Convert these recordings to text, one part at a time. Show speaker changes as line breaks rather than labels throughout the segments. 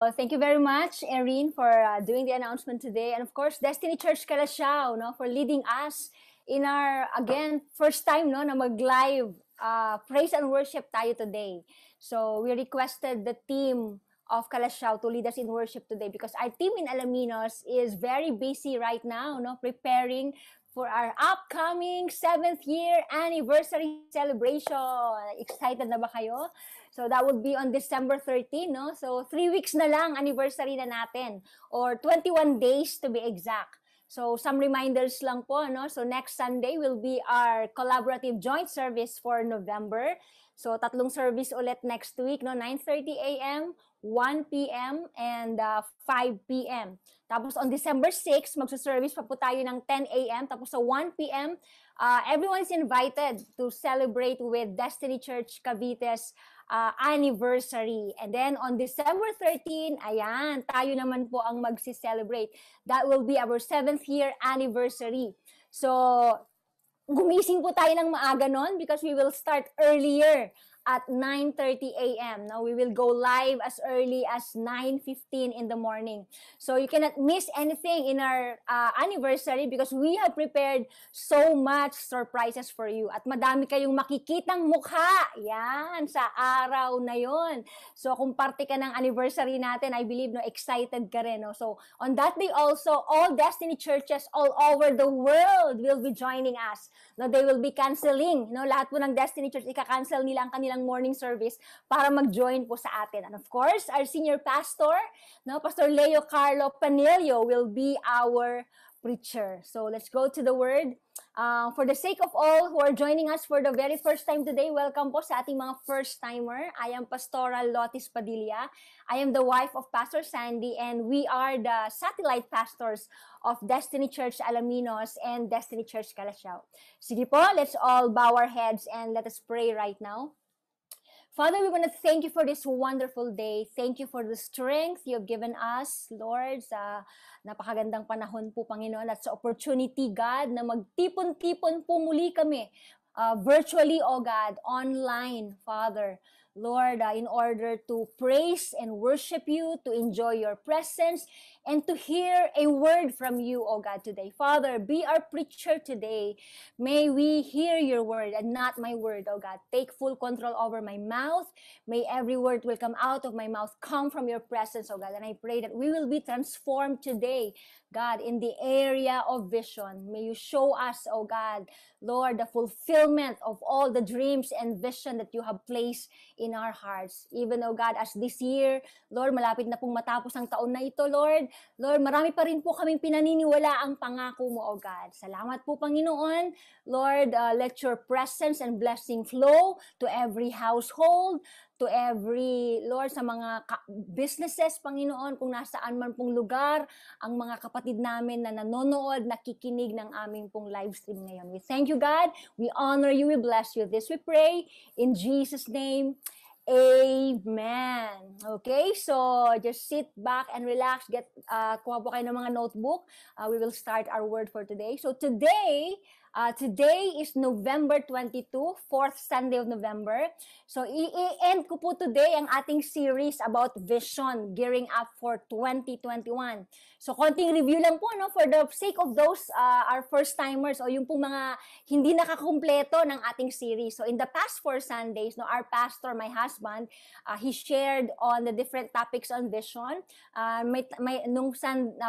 Well, thank you very much, Erin, for doing the announcement today. And of course, Destiny Church Calasiao, no, for leading us in our, again, first time no, na mag-live praise and worship tayo today. So we requested the team of Calasiao to lead us in worship today because our team in Alaminos is very busy right now, no, preparing for our upcoming 7th year anniversary celebration. Excited na ba kayo? So that would be on December 13, no? So 3 weeks na lang anniversary na natin or 21 days to be exact. So some reminders lang po, no? So next Sunday will be our collaborative joint service for November. So tatlong service ulit next week, no? 9:30 a.m., 1 p.m. and 5 p.m. Tapos on December 6, magsa-service pa po tayo ng 10 a.m. Tapos sa 1 p.m., everyone's invited to celebrate with Destiny Church Cavite's anniversary. And then on December 13, ayan, tayo naman po ang magsi-celebrate. That will be our 7th year anniversary. So, gumising po tayo ng maaga nun because we will start earlier at 9:30 a.m. Now, we will go live as early as 9:15 in the morning. So, you cannot miss anything in our anniversary because we have prepared so much surprises for you. At madami kayong makikitang mukha. Yan, sa araw na yon. So, kung parte ka ng anniversary natin, I believe, no, excited ka rin. No? So, on that day also, all Destiny churches all over the world will be joining us. No, they will be canceling. No, lahat po ng Destiny Church, ika-cancel nila ang kanilang morning service para mag-join po sa atin. And of course, our senior pastor, no, Pastor Leo Carlo Panilio will be our preacher. So let's go to the word. For the sake of all who are joining us for the very first time today, welcome po sa ating mga first-timer. I am Pastoral Lotis Padilla. I am the wife of Pastor Sandy and we are the satellite pastors of Destiny Church Alaminos and Destiny Church Calasiao. Sige po, let's all bow our heads and let us pray right now. Father, we want to thank you for this wonderful day. Thank you for the strength you have given us, Lord, sa napakagandang panahon po, Panginoon, at sa opportunity, God, na magtipon-tipon po muli kami, virtually, oh God, online, Father. Lord, in order to praise and worship you, to enjoy your presence, and to hear a word from you, oh God, today. Father, be our preacher today. May we hear your word and not my word, oh God. Take full control over my mouth. May every word will come out of my mouth come from your presence, oh God. And I pray that we will be transformed today, God, in the area of vision. May you show us, oh God, Lord, the fulfillment of all the dreams and vision that you have placed in our hearts. Even, oh God, as this year, Lord, malapit na pong matapos ang taon na ito, Lord. Lord, marami pa rin po kaming pinaniniwala ang pangako mo, oh God. Salamat po, Panginoon. Lord, let your presence and blessing flow to every household, to every, Lord, sa mga businesses, Panginoon, kung nasaan man pong lugar, ang mga kapatid namin na nanonood, nakikinig ng aming pong live stream ngayon. We thank you, God. We honor you. We bless you. This we pray in Jesus' name. Amen. Okay, so just sit back and relax. Kuha po kayo ng mga notebook. We will start our word for today. So today is November 22, 4th Sunday of November. So i-end ko po today ang ating series about vision, gearing up for 2021. So konting review lang po, no, for the sake of those our first-timers o yung pong mga hindi nakakumpleto ng ating series. So in the past 4 Sundays, no, our pastor, my husband, he shared on the different topics on vision. Nung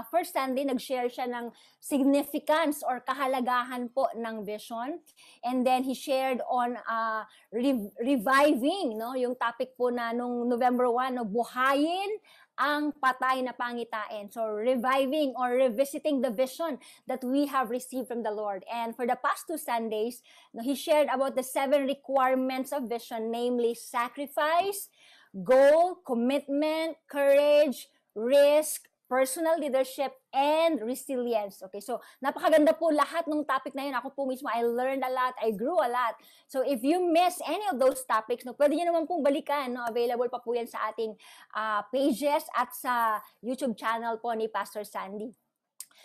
first Sunday, nag-share siya ng significance or kahalagahan po ng vision. And then he shared on reviving, no, yung topic po na nung November 1, no, buhayin ang patay na pangitain. So reviving or revisiting the vision that we have received from the Lord. And for the past 2 Sundays, no, he shared about the 7 requirements of vision, namely sacrifice, goal, commitment, courage, risk, personal leadership, and resilience. Okay, so napakaganda po lahat ng topic na yun. Ako po mismo, I learned a lot, I grew a lot. So if you miss any of those topics, no, pwede nyo naman pong balikan. No? Available pa po yan sa ating pages at sa YouTube channel po ni Pastor Sandy.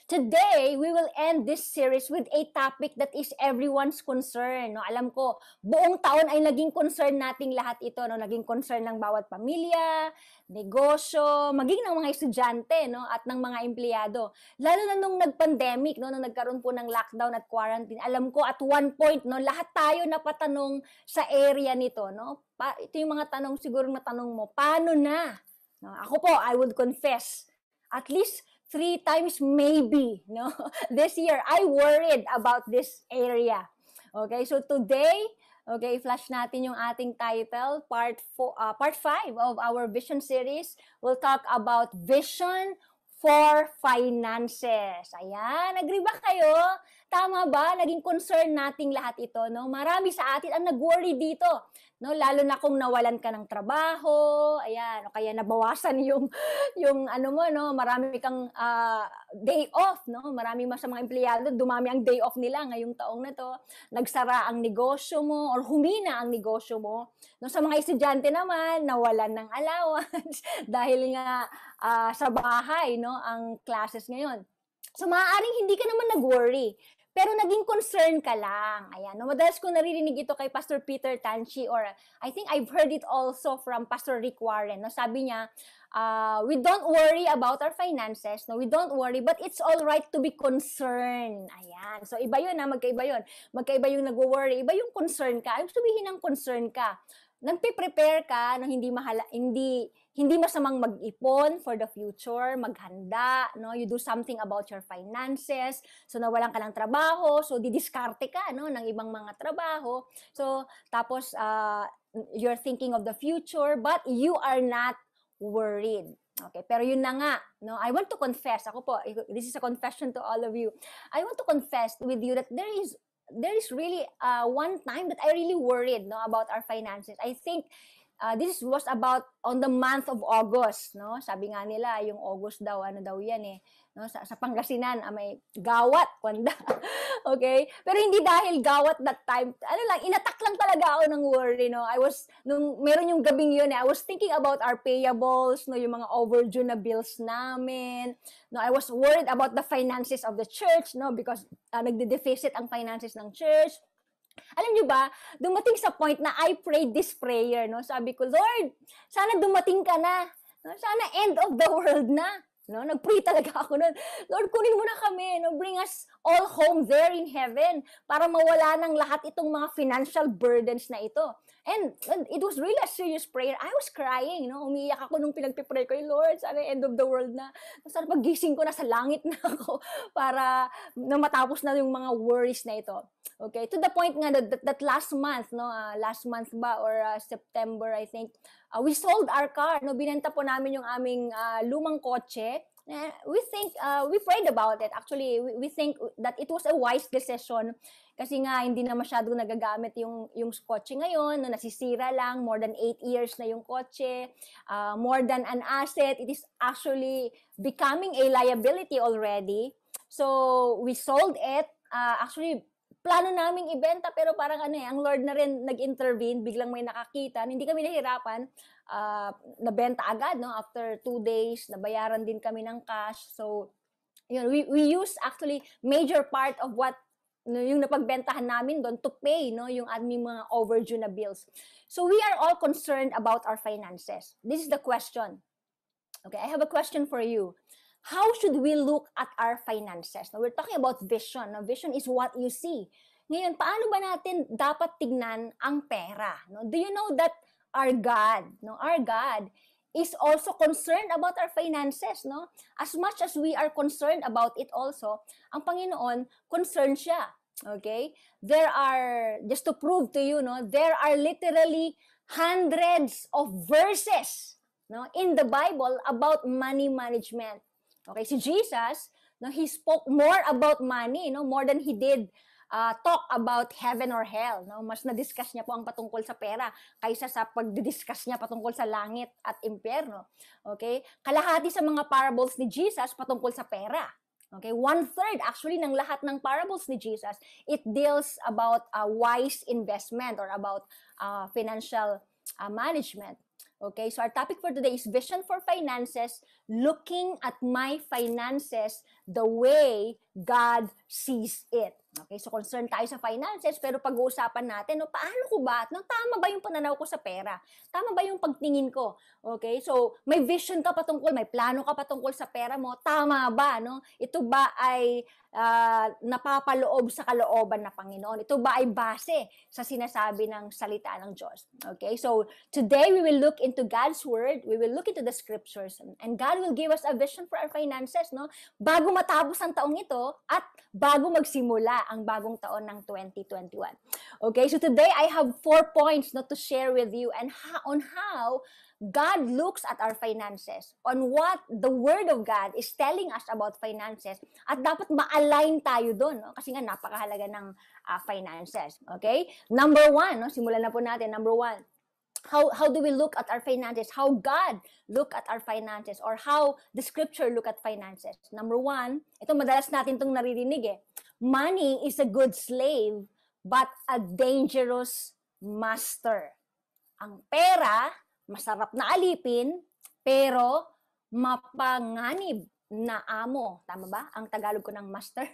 Today, we will end this series with a topic that is everyone's concern. No? Alam ko, buong taon ay naging concern nating lahat ito. No? Naging concern ng bawat pamilya, negosyo, maging ng mga estudyante, no? At ng mga empleyado. Lalo na nung nag-pandemic, no? Nung nagkaroon po ng lockdown at quarantine. Alam ko, at one point, no? Lahat tayo napatanong sa area nito. No? Ito yung mga tanong siguro na tanong mo, paano na? No? Ako po, I would confess, at least 3 times maybe, no? This year, I worried about this area. Okay, so today, okay, flash natin yung ating title, part 5 of our vision series. We'll talk about vision for finances. Ayan, agree ba kayo? Tama ba? Naging concern nating lahat ito, no? Marami sa atin ang nag-worry dito, no? Lalo na kung nawalan ka ng trabaho, ayan, o kaya nabawasan yung ano mo, no? Marami kang day off, no? Marami mas sa mga empleyado, dumami ang day off nila ngayong taong na to. Nagsara ang negosyo mo or humina ang negosyo mo. No, sa mga estudyante naman, nawalan ng allowance dahil nga sa bahay, no, ang classes ngayon. So maaaring hindi ka naman nag-worry, pero naging concern ka lang. Ayan, no, madalas ko naririnig ito kay Pastor Peter Tanchi, or I think I've heard it also from Pastor Rick Warren. No, sabi niya, we don't worry about our finances. No, we don't worry, but it's all right to be concerned. Ayan, so iba yun, magkaiba yun. Magkaiba yung nag-worry, iba yung concern ka. Ibig sabihin ng concern ka, nagpe-prepare ka ng hindi masamang mag-ipon for the future, maghanda, no? You do something about your finances. So nawalan ka ng trabaho, so didiskarte ka, no, ng ibang mga trabaho. So tapos you're thinking of the future, but you are not worried. Okay, pero yun na nga, no? I want to confess, ako po, this is a confession to all of you. I want to confess with you that there is really one time that I really worried, no, about our finances. I think this was about on the month of August, no? Sabi nga nila, yung August daw, ano daw yan eh, no? Sa Pangasinan, may gawat, kwanda. Okay? Pero hindi dahil gawat that time, ano lang, inatak lang talaga ako ng worry, no? Meron yung gabing yun I was thinking about our payables, no? Yung mga overdue na bills namin, no? I was worried about the finances of the church, no? Because nagde-deficit ang finances ng church. Alam niyo ba, dumating sa point na I prayed this prayer, no? Sabi ko, Lord, sana dumating ka na. No? Sana end of the world na. No? Nag-pray talaga ako nun. Lord, kunin mo na kami. No? Bring us all home there in heaven para mawala ng lahat itong mga financial burdens na ito. And it was really a serious prayer. I was crying, no? Umiiyak ako nung pinagpipray ko, Lord, sana end of the world na. Sana paggising ko, nasa langit na ako para na matapos na yung mga worries na ito. Okay, to the point nga that last month, no, last month ba or September, I think, we sold our car, no, binenta po namin yung aming lumang kotse. We prayed about it. Actually, we think that it was a wise decision kasi nga hindi na masyado nagagamit yung kotse ngayon, no, nasisira lang, more than 8 years na yung kotse, more than an asset, it is actually becoming a liability already. So, we sold it. Actually, plano naming ibenta pero parang ang Lord na rin nag-intervene, biglang may nakakita, hindi kami nahirapan, nabenta agad, no, after 2 days, nabayaran din kami ng cash. So, we use actually major part of what yung napagbentahan namin doon to pay, no, yung aming mga overdue na bills. So, we are all concerned about our finances. This is the question. Okay, I have a question for you. How should we look at our finances? Now, we're talking about vision. Now, vision is what you see. Ngayon, paano ba natin dapat tignan ang pera? No? Do you know that our God is also concerned about our finances, no? As much as we are concerned about it also, ang Panginoon, concerned siya. Okay? Just to prove to you, no, there are literally hundreds of verses, no, in the Bible about money management. Okay, si Jesus, no, he spoke more about money, no, more than he did talk about heaven or hell. No? Mas na-discuss niya po ang patungkol sa pera kaysa sa pag-discuss niya patungkol sa langit at impyerno. Okay? Kalahati sa mga parables ni Jesus patungkol sa pera. Okay? 1/3 actually ng lahat ng parables ni Jesus, it deals about wise investment or about financial management. Okay, so our topic for today is vision for finances, looking at my finances the way God sees it. Okay, so concerned tayo sa finances, pero pag-uusapan natin, no, paano ko ba? No, tama ba yung pananaw ko sa pera? Tama ba yung pagtingin ko? Okay, so may vision ka patungkol, may plano ka patungkol sa pera mo, tama ba? No? Ito ba ay napapaloob sa kalooban ng Panginoon? Ito ba ay base sa sinasabi ng salita ng Diyos? Okay, so today we will look into God's Word, we will look into the Scriptures, and God will give us a vision for our finances, no? Bago matapos ang taong ito at bago magsimula ang bagong taon ng 2021. Okay, so today I have 4 points to share with you and on how God looks at our finances, on what the Word of God is telling us about finances, at dapat ma-align tayo doon, no? Kasi nga napakahalaga ng finances. Okay? Number 1, no? Simulan na po natin. Number 1. How do we look at our finances? How God look at our finances, or how the Scripture look at finances? Number 1, ito madalas natin itong naririnig eh. Money is a good slave, but a dangerous master. Ang pera, masarap na alipin, pero mapanganib na amo. Tama ba? Ang Tagalog ko ng master,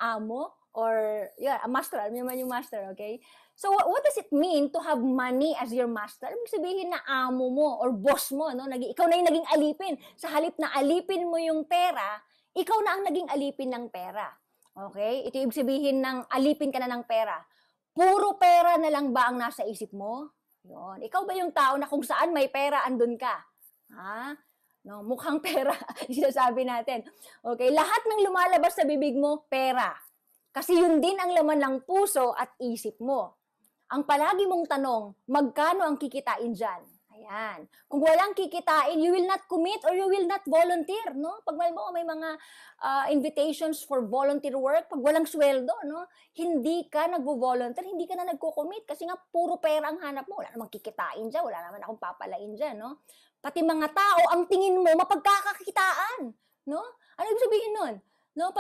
amo, or a master. Alam niyo man yung master, okay? So what does it mean to have money as your master? Ibig sabihin na amo mo or boss mo, no? Ikaw na yung naging alipin. Sa halip na alipin mo yung pera, ikaw na ang naging alipin ng pera. Okay? Ito ibig sabihin ng alipin ka na ng pera. Puro pera na lang ba ang nasa isip mo? Yun. Ikaw ba yung tao na kung saan may pera, andun ka? Ha? No, mukhang pera, sinasabi natin. Okay, lahat ng lumalabas sa bibig mo, pera. Kasi yun din ang laman ng puso at isip mo. Ang palagi mong tanong, magkano ang kikitain dyan? Ayan. Kung walang kikitain, you will not commit or you will not volunteer, no? Pag may mga invitations for volunteer work, pag walang sweldo, no? Hindi ka nagvo-volunteer, hindi ka na nagko-commit kasi nga puro pera ang hanap mo. Wala namang kikitain dyan, wala naman akong papalain dyan, no? Pati mga tao, ang tingin mo, mapagkakakitaan, no? Ano ibig sabihin nun? No?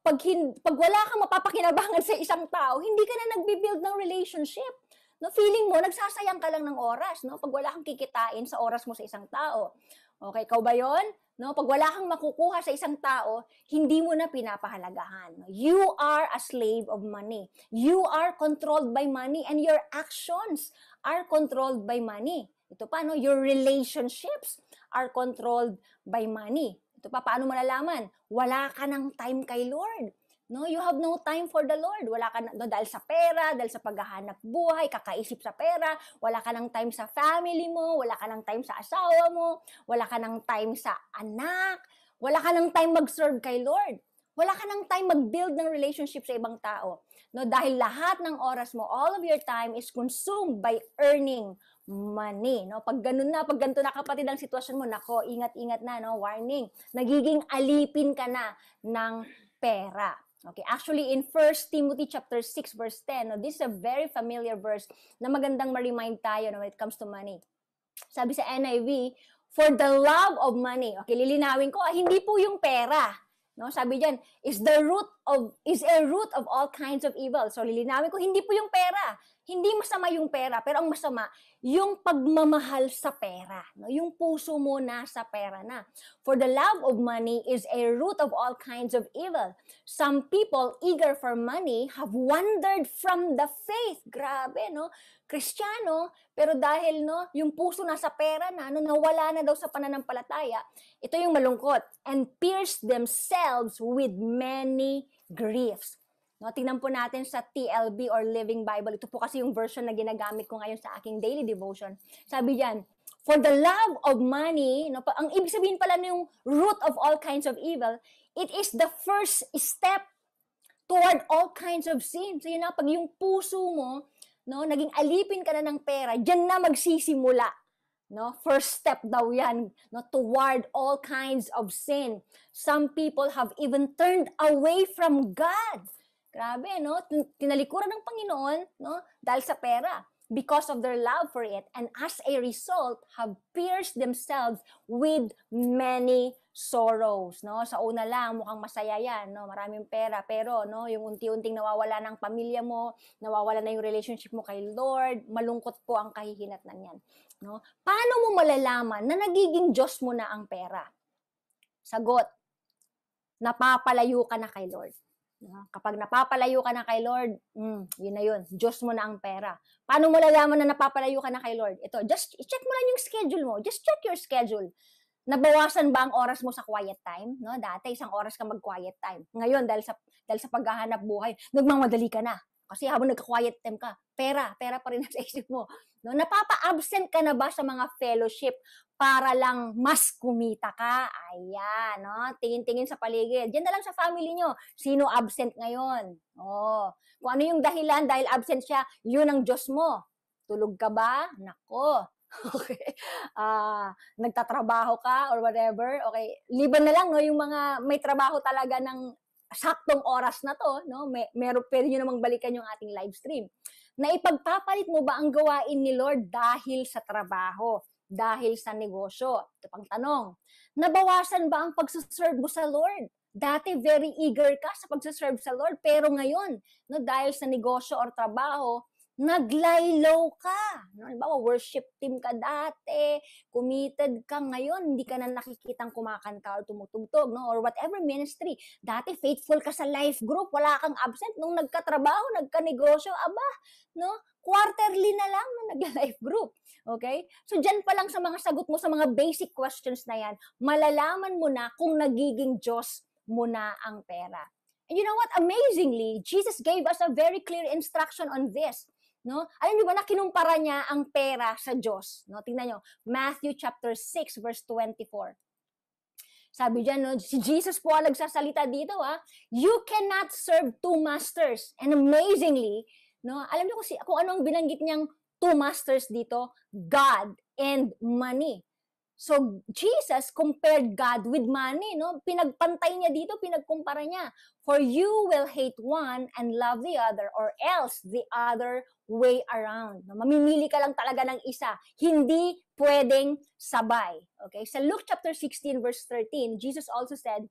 Pag wala kang mapapakinabangan sa isang tao, hindi ka na nagbi-build ng relationship. No, feeling mo, nagsasayang ka lang ng oras, no? Pag wala kang kikitain sa oras mo sa isang tao. Okay, ikaw ba yun? No, pag wala kang makukuha sa isang tao, hindi mo na pinapahalagahan. You are a slave of money. You are controlled by money and your actions are controlled by money. Ito pa, no? Your relationships are controlled by money. Ito pa, paano malalaman? Wala ka ng time kay Lord. No, you have no time for the Lord. Wala ka na, no, dahil sa pera, dahil sa paghahanap buhay, kakaisip sa pera, wala ka ng time sa family mo, wala ka ng time sa asawa mo, wala ka ng time sa anak, wala ka ng time mag-serve kay Lord. Wala ka ng time mag-build ng relationship sa ibang tao. No, dahil lahat ng oras mo, all of your time is consumed by earning money. No, pag ganito na kapatid ang sitwasyon mo, nako, ingat-ingat na, no, warning. Nagiging alipin ka na ng pera. Okay, actually in 1 Timothy chapter 6 verse 10, no, this is a very familiar verse na magandang ma-remind tayo, no, when it comes to money. Sabi sa NIV, for the love of money. Okay, lilinawin ko, hindi po yung pera. No, sabi diyan, is a root of all kinds of evil. So lilinawin ko, hindi po yung pera. Hindi masama yung pera, pero ang masama, yung pagmamahal sa pera. No? Yung puso mo nasa pera na. For the love of money is a root of all kinds of evil. Some people eager for money have wandered from the faith. Grabe, no? Kristiyano, pero dahil no, yung puso nasa pera na, no, nawala na daw sa pananampalataya, ito yung malungkot. And pierced themselves with many griefs. No, tingnan po natin sa TLB or Living Bible. Ito po kasi yung version na ginagamit ko ngayon sa aking daily devotion. Sabi diyan, for the love of money, no, ang ibig sabihin pala yung root of all kinds of evil, it is the first step toward all kinds of sin. So yun na, pag yung puso mo, no, naging alipin ka na ng pera, diyan na magsisimula. No, first step daw yan, no, toward all kinds of sin. Some people have even turned away from God. Grabe, no? Tinalikuran ng Panginoon, no? Dahil sa pera. because of their love for it, and as a result, have pierced themselves with many sorrows, no? Sa una lang, mukhang masaya yan, no? Maraming pera, pero, no, yung unti-unting nawawala ng pamilya mo, nawawala na yung relationship mo kay Lord, malungkot po ang kahihinatnan niyan, no? Paano mo malalaman na nagiging Diyos mo na ang pera? Sagot, napapalayo ka na kay Lord. Kapag napapalayo ka na kay Lord, yun na yun. Diyos mo na ang pera. Paano mo lalaman na napapalayo ka na kay Lord? Ito, just check mo lang yung schedule mo. Just check your schedule. Nabawasan ba ang oras mo sa quiet time? No? Dati, 1 oras ka mag-quiet time. Ngayon, dahil sa paghahanap buhay, nagmamadali ka na. Kasi habang nagka-quiet time ka, pera pa rin sa isip mo. No? Napapa-absent ka na ba sa mga fellowship para lang mas kumita ka? Ayan, no? Tingin-tingin sa paligid. Diyan na lang sa family nyo. Sino absent ngayon? Oh. Kung ano yung dahilan dahil absent siya, yun ang Diyos mo. Tulog ka ba? Nako. Okay. Nagtatrabaho ka or whatever. Okay. Liban na lang, no? Yung mga may trabaho talaga ng saktong oras na to, no? Pwede nyo namang balikan yung ating live stream. Na ipagpapalit mo ba ang gawain ni Lord dahil sa trabaho? Dahil sa negosyo? Ito pang tanong. Nabawasan ba ang pagsaserve mo sa Lord? Dati very eager ka sa pagsaserve sa Lord, pero ngayon, no, dahil sa negosyo or trabaho, naglaylow ka. No, halimbawa, worship team ka dati, committed ka ngayon, hindi ka na nakikitang kumakanta or tumutugtog, no, or whatever ministry. Dati faithful ka sa life group, wala kang absent nung nagkatrabaho, nagkanegosyo, aba, no? Quarterly na lang na nagla-life group. Okay? So, dyan pa lang sa mga sagot mo sa mga basic questions na yan, malalaman mo na kung nagiging Diyos mo na ang pera. And you know what? Amazingly, Jesus gave us a very clear instruction on this. No? Alam niyo ba na kinumpara niya ang pera sa Diyos? No? Tingnan niyo, Matthew chapter 6 verse 24. Sabi diyan, no, si Jesus po ang nagsasalita dito, you cannot serve two masters. And amazingly, no, alam niyo kung anong binanggit niyang two masters dito? God and money. So, Jesus compared God with money, no? Pinagpantay niya dito, pinagkumpara niya. For you will hate one and love the other, or else the other way around. No? Mamimili ka lang talaga ng isa. Hindi pwedeng sabay. Okay? Sa Luke chapter 16 verse 13, Jesus also said,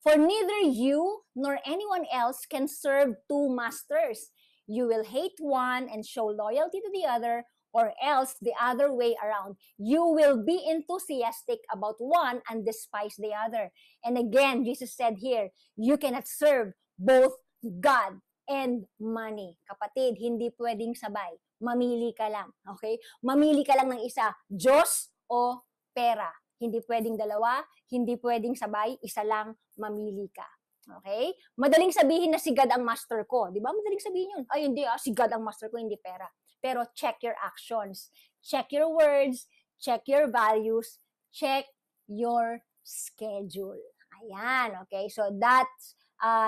for neither you nor anyone else can serve two masters. You will hate one and show loyalty to the other, or else the other way around. You will be enthusiastic about one and despise the other. And again, Jesus said here, you cannot serve both God and money. Kapatid, hindi pwedeng sabay. Mamili ka lang. Okay? Mamili ka lang ng isa, Diyos o pera. Hindi pwedeng dalawa, hindi pwedeng sabay, isa lang, mamili ka. Okay? Madaling sabihin na si God ang master ko. Di ba? Madaling sabihin yun. Ay, hindi si God ang master ko, hindi pera. Pero check your actions. Check your words. Check your values. Check your schedule. Ayan. Okay? So, that's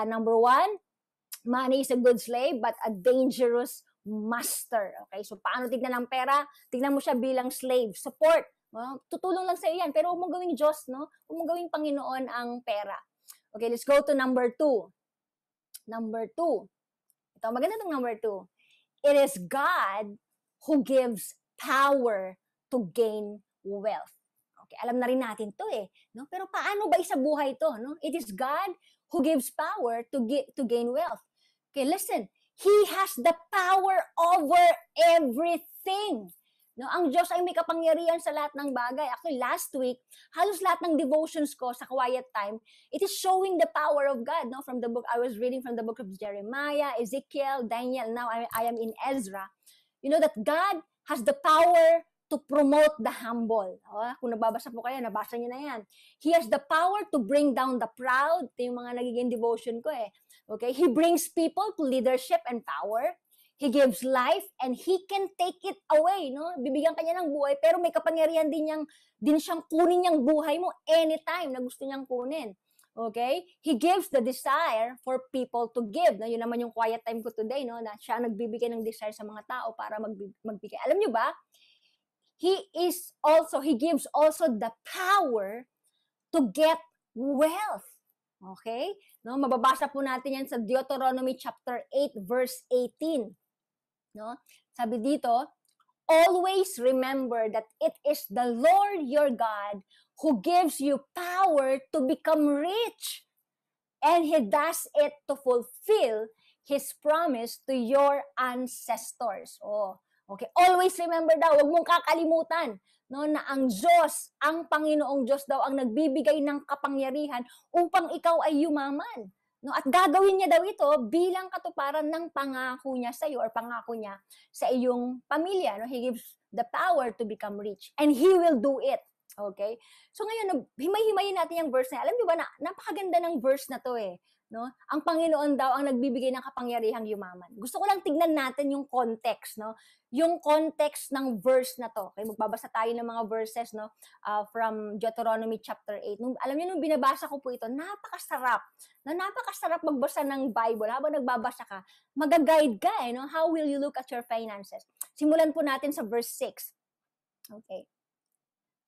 number 1. Money is a good slave but a dangerous master. Okay? So, paano tignan ang pera? Tignan mo siya bilang slave. Support. Tutulong lang sa iyo yan. Pero huwag mong gawing Diyos, no? Huwag mong gawing Panginoon ang pera. Okay, let's go to number 2. Number 2. Ito, maganda itong number 2. It is God who gives power to gain wealth. Okay, alam na rin natin to no? Pero paano ba isabuhay to, no? It is God who gives power to gain wealth. Okay, listen. He has the power over everything. No, ang Diyos ay may kapangyarihan sa lahat ng bagay. Actually, last week, halos lahat ng devotions ko sa quiet time, it is showing the power of God. No, from the book, I was reading from the book of Jeremiah, Ezekiel, Daniel. Now I am in Ezra. You know that God has the power to promote the humble. Kung nababasa po kayo, nabasa niyo na yan. He has the power to bring down the proud. Ito yung mga nagiging devotion ko Okay, He brings people to leadership and power. He gives life and He can take it away, no? Bibigyan kanya ng buhay, pero may kapangyarihan din siyang kunin niyang buhay mo anytime na gusto niyang kunin. Okay? He gives the desire for people to give. No? Yun naman yung quiet time ko today, no? Na siya nagbibigay ng desire sa mga tao para magbigay. Alam niyo ba? He gives also the power to get wealth. Okay? No, mababasa po natin yan sa Deuteronomy chapter 8 verse 18. No? Sabi dito, always remember that it is the Lord your God who gives you power to become rich, and He does it to fulfill His promise to your ancestors. Oh, okay. Always remember daw, huwag mong kakalimutan, no, na ang Diyos, ang Panginoong Diyos daw ang nagbibigay ng kapangyarihan upang ikaw ay yumaman. No, at gagawin niya daw ito bilang katuparan ng pangako niya sa iyo or pangako niya sa iyong pamilya. No? He gives the power to become rich, and He will do it. Okay? So ngayon, himay-himayin natin yung verse na. Alam niyo ba na napakaganda ng verse na to eh. No? Ang Panginoon daw ang nagbibigay ng kapangyarihang yumaman. Gusto ko lang tignan natin yung context, no? Yung context ng verse na to. Okay, magbabasa tayo ng mga verses, no? From Deuteronomy chapter 8. Alam niyo, nung binabasa ko po ito, napakasarap. No? Napakasarap magbasa ng Bible. Habang nagbabasa ka, mag-guide ka eh, no? How will you look at your finances? Simulan po natin sa verse 6. Okay.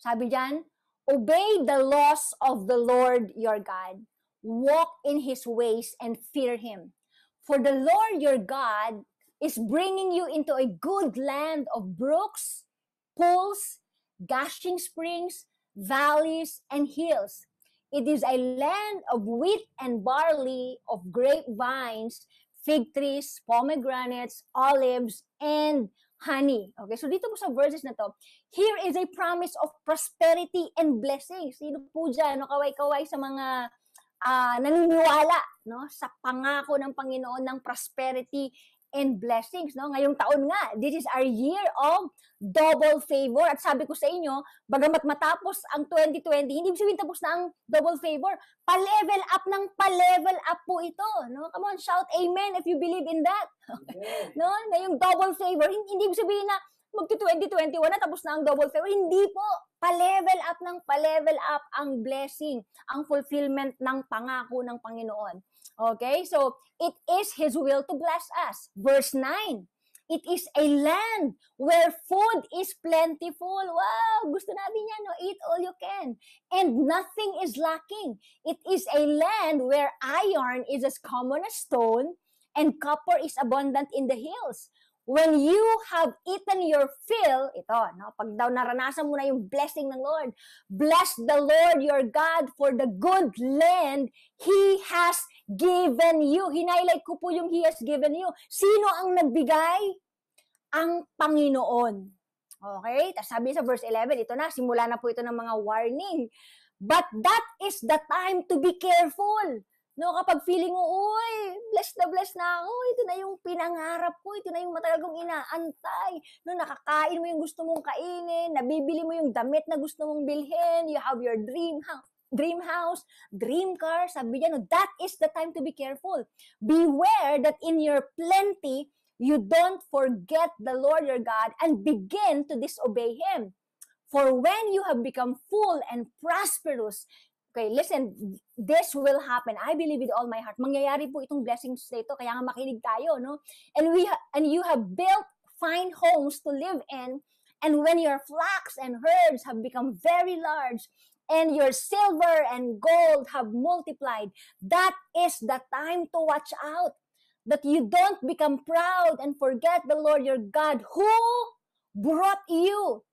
Sabi diyan, obey the laws of the Lord your God. Walk in His ways and fear Him. For the Lord your God is bringing you into a good land of brooks, pools, gushing springs, valleys, and hills. It is a land of wheat and barley, of grapevines, fig trees, pomegranates, olives, and honey. Okay, so dito po sa verses na to, here is a promise of prosperity and blessings. Sino po dyan, no, kaway-kaway sa mga naniniwala, no, sa pangako ng Panginoon ng prosperity and blessings, no? Ngayong taon nga, this is our year of double favor. At sabi ko sa inyo, bagamat matapos ang 2020, hindi sabihin tapos na ang double favor. Pa-level up ng pa-level up po ito, no? Come on, shout amen if you believe in that. No? Ngayong double favor, hindi sabihin na magti-2021 na tapos na ang double favor. Hindi po. Pa-level up ng pa-level up ang blessing, ang fulfillment ng pangako ng Panginoon. Okay? So, it is His will to bless us. Verse 9, it is a land where food is plentiful. Wow! Gusto natin yan, no? Eat all you can. And nothing is lacking. It is a land where iron is as common as stone and copper is abundant in the hills. When you have eaten your fill, ito, no? Pag daw naranasan mo na yung blessing ng Lord, bless the Lord your God for the good land He has given you. Hinighlight ko po yung He has given you. Sino ang nagbigay? Ang Panginoon. Okay? Tapos sabi sa verse 11, ito na, simula na po ito ng mga warning. But that is the time to be careful. No, kapag feeling mo, uy, blessed na ako, ito na yung pinangarap ko, ito na yung matagal kong inaantay. No, nakakain mo yung gusto mong kainin, nabibili mo yung damit na gusto mong bilhin, you have your dream house, dream car, sabi niya, no, that is the time to be careful. Beware that in your plenty, you don't forget the Lord your God and begin to disobey Him. For when you have become full and prosperous, okay, listen, this will happen. I believe with all my heart. Mangyayari po itong blessings na ito, kaya nga makinig tayo, no? And you have built fine homes to live in, and when your flocks and herds have become very large, and your silver and gold have multiplied, that is the time to watch out, that you don't become proud and forget the Lord your God who brought you.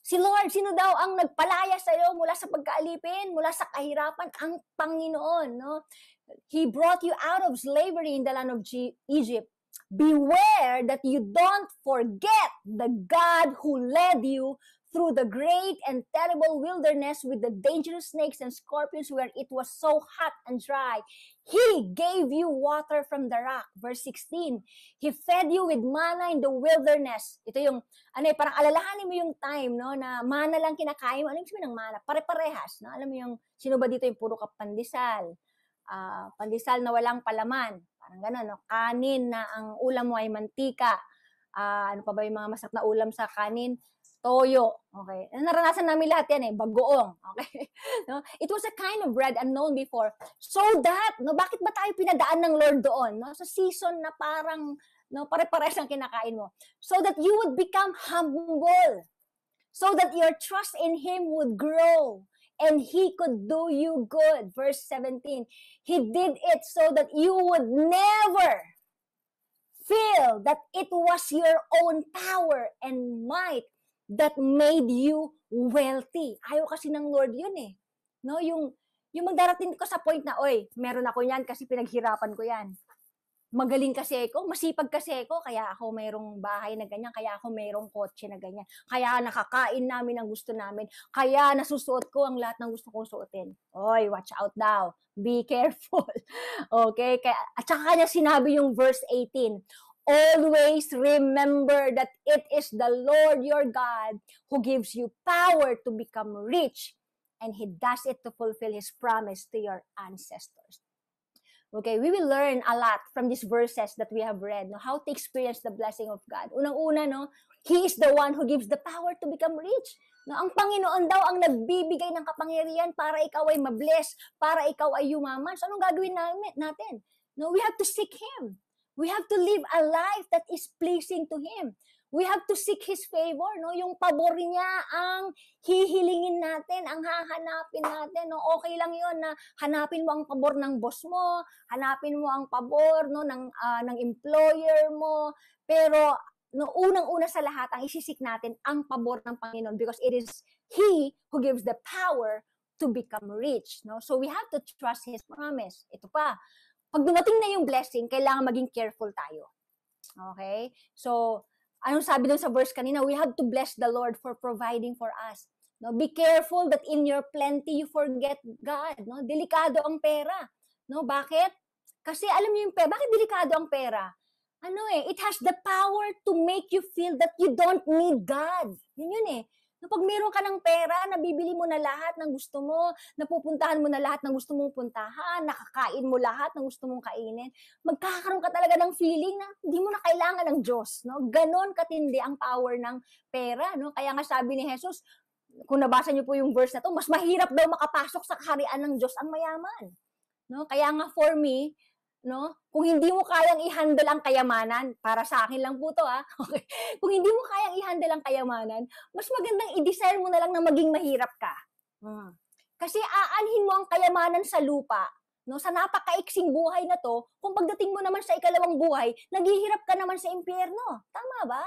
Si Lord, sino daw ang nagpalaya sa iyo mula sa pagkaalipin, mula sa kahirapan? Ang Panginoon, no? He brought you out of slavery in the land of Egypt. Beware that you don't forget the God who led you through the great and terrible wilderness with the dangerous snakes and scorpions where it was so hot and dry. He gave you water from the rock. Verse 16, He fed you with manna in the wilderness. Ito yung, parang alalahanin mo yung time, no, na mana lang kinakain mo. Ano yung sabihin ng mana? Pare-parehas, no? Alam mo yung, sino ba dito yung puro ka pandesal? Pandesal na walang palaman. Parang gano'n, no? Kanin na ang ulam mo ay mantika. Ano pa ba yung mga masarap na ulam sa kanin? Toyo. Okay. Naranasan namin lahat yan bagoong. Okay. No? It was a kind of bread unknown before. So that, no, bakit ba tayo pinadaan ng Lord doon? No? Sa season na parang, no, pare-pares ang kinakain mo. So that you would become humble. So that your trust in Him would grow. And He could do you good. Verse 17. He did it so that you would never feel that it was your own power and might that made you wealthy. Ayaw kasi ng Lord yun eh. No, yung magdarating ko sa point na, oy, meron ako yan kasi pinaghirapan ko yan. Magaling kasi ako, masipag kasi ako, kaya ako mayroong bahay na ganyan, kaya ako mayroong kotse na ganyan, kaya nakakain namin ang gusto namin, kaya nasusuot ko ang lahat ng gusto kong suotin. Oy, watch out daw. Be careful. Okay? Kaya, at saka niya sinabi yung verse 18, always remember that it is the Lord your God who gives you power to become rich, and He does it to fulfill His promise to your ancestors. Okay, we will learn a lot from these verses that we have read, no? How to experience the blessing of God. Unang-una, no? He is the one who gives the power to become rich. No? Ang Panginoon daw ang nagbibigay ng kapangyarihan para ikaw ay mabless, para ikaw ay yumaman. So, anong gagawin natin? No, we have to seek Him. We have to live a life that is pleasing to Him. We have to seek His favor, no? Yung pabor niya ang hihilingin natin, ang hahanapin natin, no? Okay lang 'yon na hanapin mo ang pabor ng boss mo, hanapin mo ang pabor, no, ng employer mo, pero no, unang-una sa lahat ang isisik natin ang pabor ng Panginoon because it is He who gives the power to become rich, no? So we have to trust His promise. Ito pa, pag dumating na yung blessing, kailangan maging careful tayo. Okay? So, anong sabi dun sa verse kanina? We have to bless the Lord for providing for us. No, be careful that in your plenty you forget God. No, delikado ang pera. No, bakit? Kasi alam niyo yung pera. Bakit delikado ang pera? Ano it has the power to make you feel that you don't need God. Yun eh. No, pag meron ka ng pera, nabibili mo na lahat ng gusto mo, napupuntahan mo na lahat ng gusto mong puntahan, nakakain mo lahat ng gusto mong kainin, magkakaroon ka talaga ng feeling na hindi mo na kailangan ng Diyos. No? Ganon katindi ang power ng pera. No? Kaya nga sabi ni Jesus, kung nabasa niyo po yung verse na to, mas mahirap daw makapasok sa kaharian ng Diyos ang mayaman. No? Kaya nga for me, no? Kung hindi mo kayang i-handle ang kayamanan, para sa akin lang po to okay. Kung hindi mo kayang i-handle ang kayamanan, mas magandang i-desire mo na lang na maging mahirap ka. Kasi aanhin mo ang kayamanan sa lupa, no? Sa napakaiksing buhay na to, kung pagdating mo naman sa ikalawang buhay, naghihirap ka naman sa impyerno. Tama ba?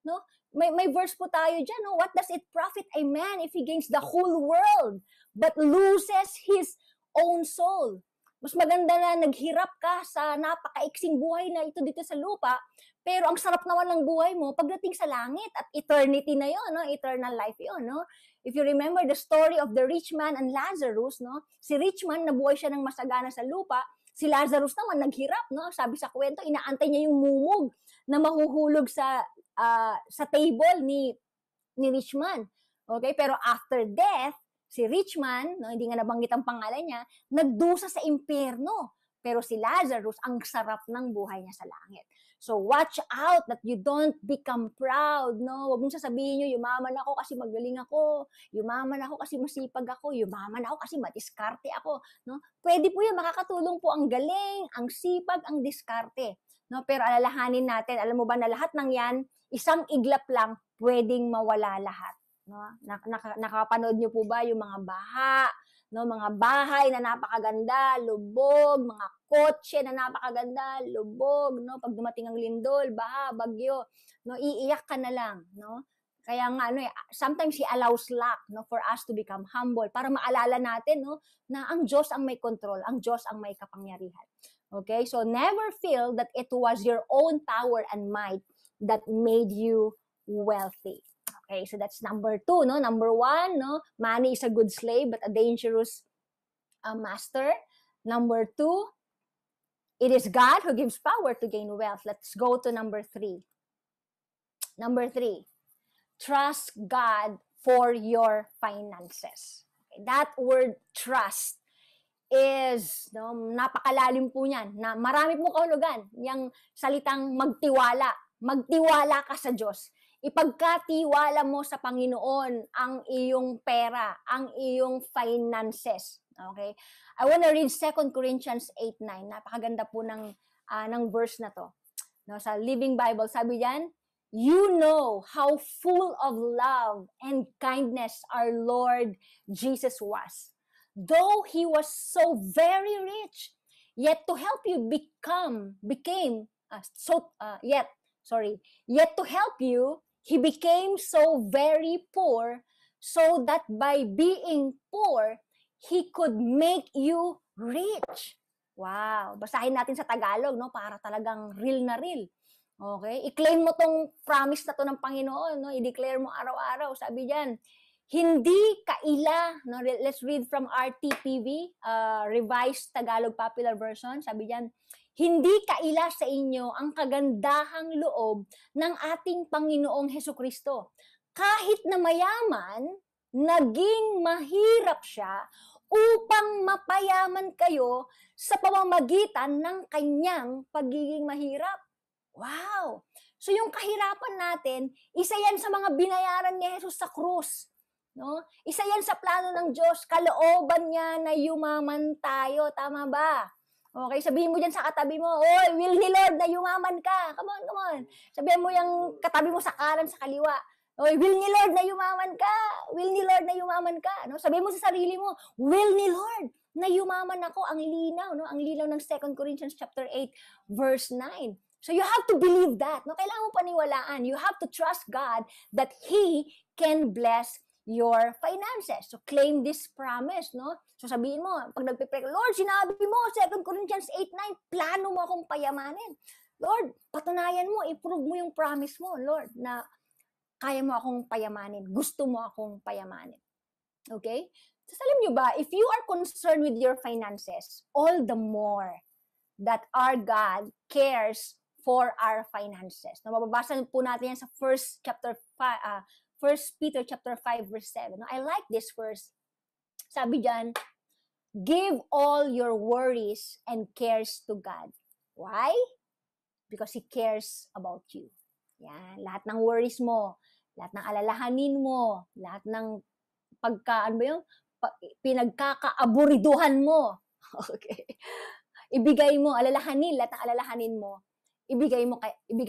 No? May verse po tayo dyan, no? What does it profit a man if he gains the whole world but loses his own soul? Mas maganda na naghirap ka sa napakaiksing buhay na ito dito sa lupa, pero ang sarap naman ng buhay mo pagdating sa langit at eternity na yon, no? Eternal life yon, no? If you remember the story of the rich man and Lazarus, no? Si rich man nabuhay siya ng masagana sa lupa, si Lazarus naman naghirap, no? Sabi sa kwento, inaantay niya yung mumug na mahuhulog sa table ni rich man. Okay, pero after death, si rich man, no, hindi nga nabanggit ang pangalan niya, nagdusa sa impyerno. Pero si Lazarus, ang sarap ng buhay niya sa langit. So watch out that you don't become proud, no? Huwag mong sasabihin nyo, yumaman ako kasi magaling ako, yumaman ako kasi masipag ako, yumaman ako kasi madiskarte ako, no? Pwede po yan, makakatulong po ang galing, ang sipag, ang diskarte. No? Pero alalahanin natin, alam mo ba na lahat ng yan, isang iglap lang, pwedeng mawala lahat. No? Nakapanood niyo po ba yung mga baha, no, mga bahay na napakaganda, lubog, mga kotse na napakaganda, lubog, no, pag dumating ang lindol, baha, bagyo, no, iiyak ka na lang, no? Kaya nga sometimes He allows luck, no, for us to become humble para maalala natin, no, na ang Diyos ang may control, ang Diyos ang may kapangyarihan. Okay? So never feel that it was your own power and might that made you wealthy. Okay, so that's number 2, no? Number 1, no? Money is a good slave but a dangerous master. Number 2, it is God who gives power to gain wealth. Let's go to number 3. Number 3, trust God for your finances. Okay, that word trust is, no, napakalalim po niyan. Na marami pong kahulugan. Yung salitang magtiwala. Magtiwala ka sa Diyos. Ipagkatiwala mo sa Panginoon ang iyong pera, ang iyong finances. Okay? I want to read 2 Corinthians 8:9. Napakaganda po ng verse na to. No, sa Living Bible, sabi diyan, you know how full of love and kindness our Lord Jesus was. Though He was so very rich, yet to help you became yet to help you, he became so very poor so that by being poor, he could make you rich. Wow. Basahin natin sa Tagalog, no? Para talagang real na real. Okay? I-claim mo tong promise na to ng Panginoon, no? I-declare mo araw-araw. Sabi diyan, hindi kaila, no? Let's read from RTPV, Revised Tagalog Popular Version. Sabi diyan, hindi kaila sa inyo ang kagandahang loob ng ating Panginoong Hesukristo. Kahit na mayaman, naging mahirap siya upang mapayaman kayo sa pamamagitan ng kanyang pagiging mahirap. Wow! So yung kahirapan natin, isa yan sa mga binayaran ni Jesus sa krus. No? Isa yan sa plano ng Diyos, kalooban niya na yumaman tayo. Tama ba? Okay, sabihin mo dyan sa katabi mo, oy, will ni Lord na yumaman ka. Come on, come on. Sabihin mo yung katabi mo sa kanan, sa kaliwa. Oy, will ni Lord na yumaman ka. Will ni Lord na yumaman ka. No? Sabihin mo sa sarili mo, will ni Lord na yumaman ako. Ang linaw, no? Ang linaw ng 2 Corinthians chapter 8, verse 9. So you have to believe that. No? Kailangan mo paniwalaan. You have to trust God that He can bless your finances. So claim this promise, no? So sabihin mo, pag nagpe-pray, Lord, sinabi mo, 2 Corinthians 8:9, plano mo akong payamanin. Lord, patunayan mo, i-prove mo yung promise mo, Lord, na kaya mo akong payamanin. Gusto mo akong payamanin. Okay? So alam nyo ba, if you are concerned with your finances, all the more that our God cares for our finances. No, mababasa po natin yan sa 1 Peter chapter 5 verse 7. No, I like this verse. Sabi diyan, give all your worries and cares to God. Why? Because He cares about you. Yan, lahat ng worries mo, lahat ng alalahanin mo, lahat ng pinagkakaaburiduhan mo. Okay. Ibigay mo, alalahanin, lahat ng alalahanin mo. Ibigay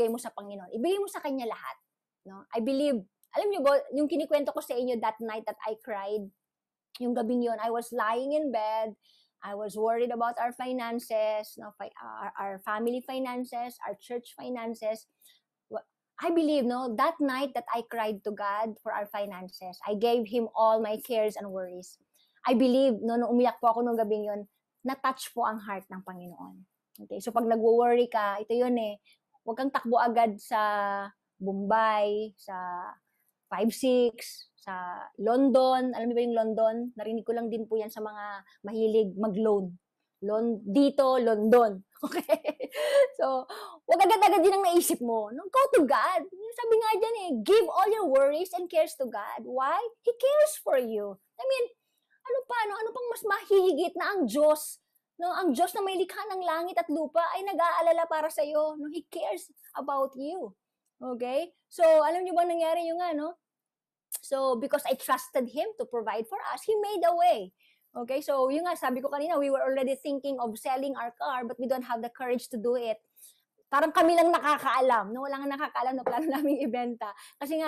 mo sa Panginoon. Ibigay mo sa Kanya lahat. No? I believe, alam niyo ba, yung kinikwento ko sa inyo that night that I cried, yung gabing yun, I was lying in bed, I was worried about our finances, no, our family finances, our church finances. I believe, no, that night that I cried to God for our finances, I gave Him all my cares and worries. I believe, no, nung umiyak po ako nung gabing yun, na-touch po ang heart ng Panginoon. Okay, so pag nagwo-worry ka, ito yun huwag kang takbo agad sa Bombay, sa 5-6, sa London. Alam niyo ba yung London? Narinig ko lang din po yan sa mga mahilig mag-loan. Dito, London. Okay? So, huwag agad-agad din ang naisip mo. No? Go to God. Sabi nga dyan give all your worries and cares to God. Why? He cares for you. I mean, ano pang mas mahigit na ang Diyos? No, ang Diyos na may likha ng langit at lupa ay nag-aalala para sa iyo. No, He cares about you. Okay? So, alam niyo ba nangyari yung So, because I trusted Him to provide for us, He made a way. Okay? So, yung sabi ko kanina, we were already thinking of selling our car, but we don't have the courage to do it. Parang kami lang nakakaalam, no? Wala nga nakakaalam na plano namin ibenta. Kasi nga,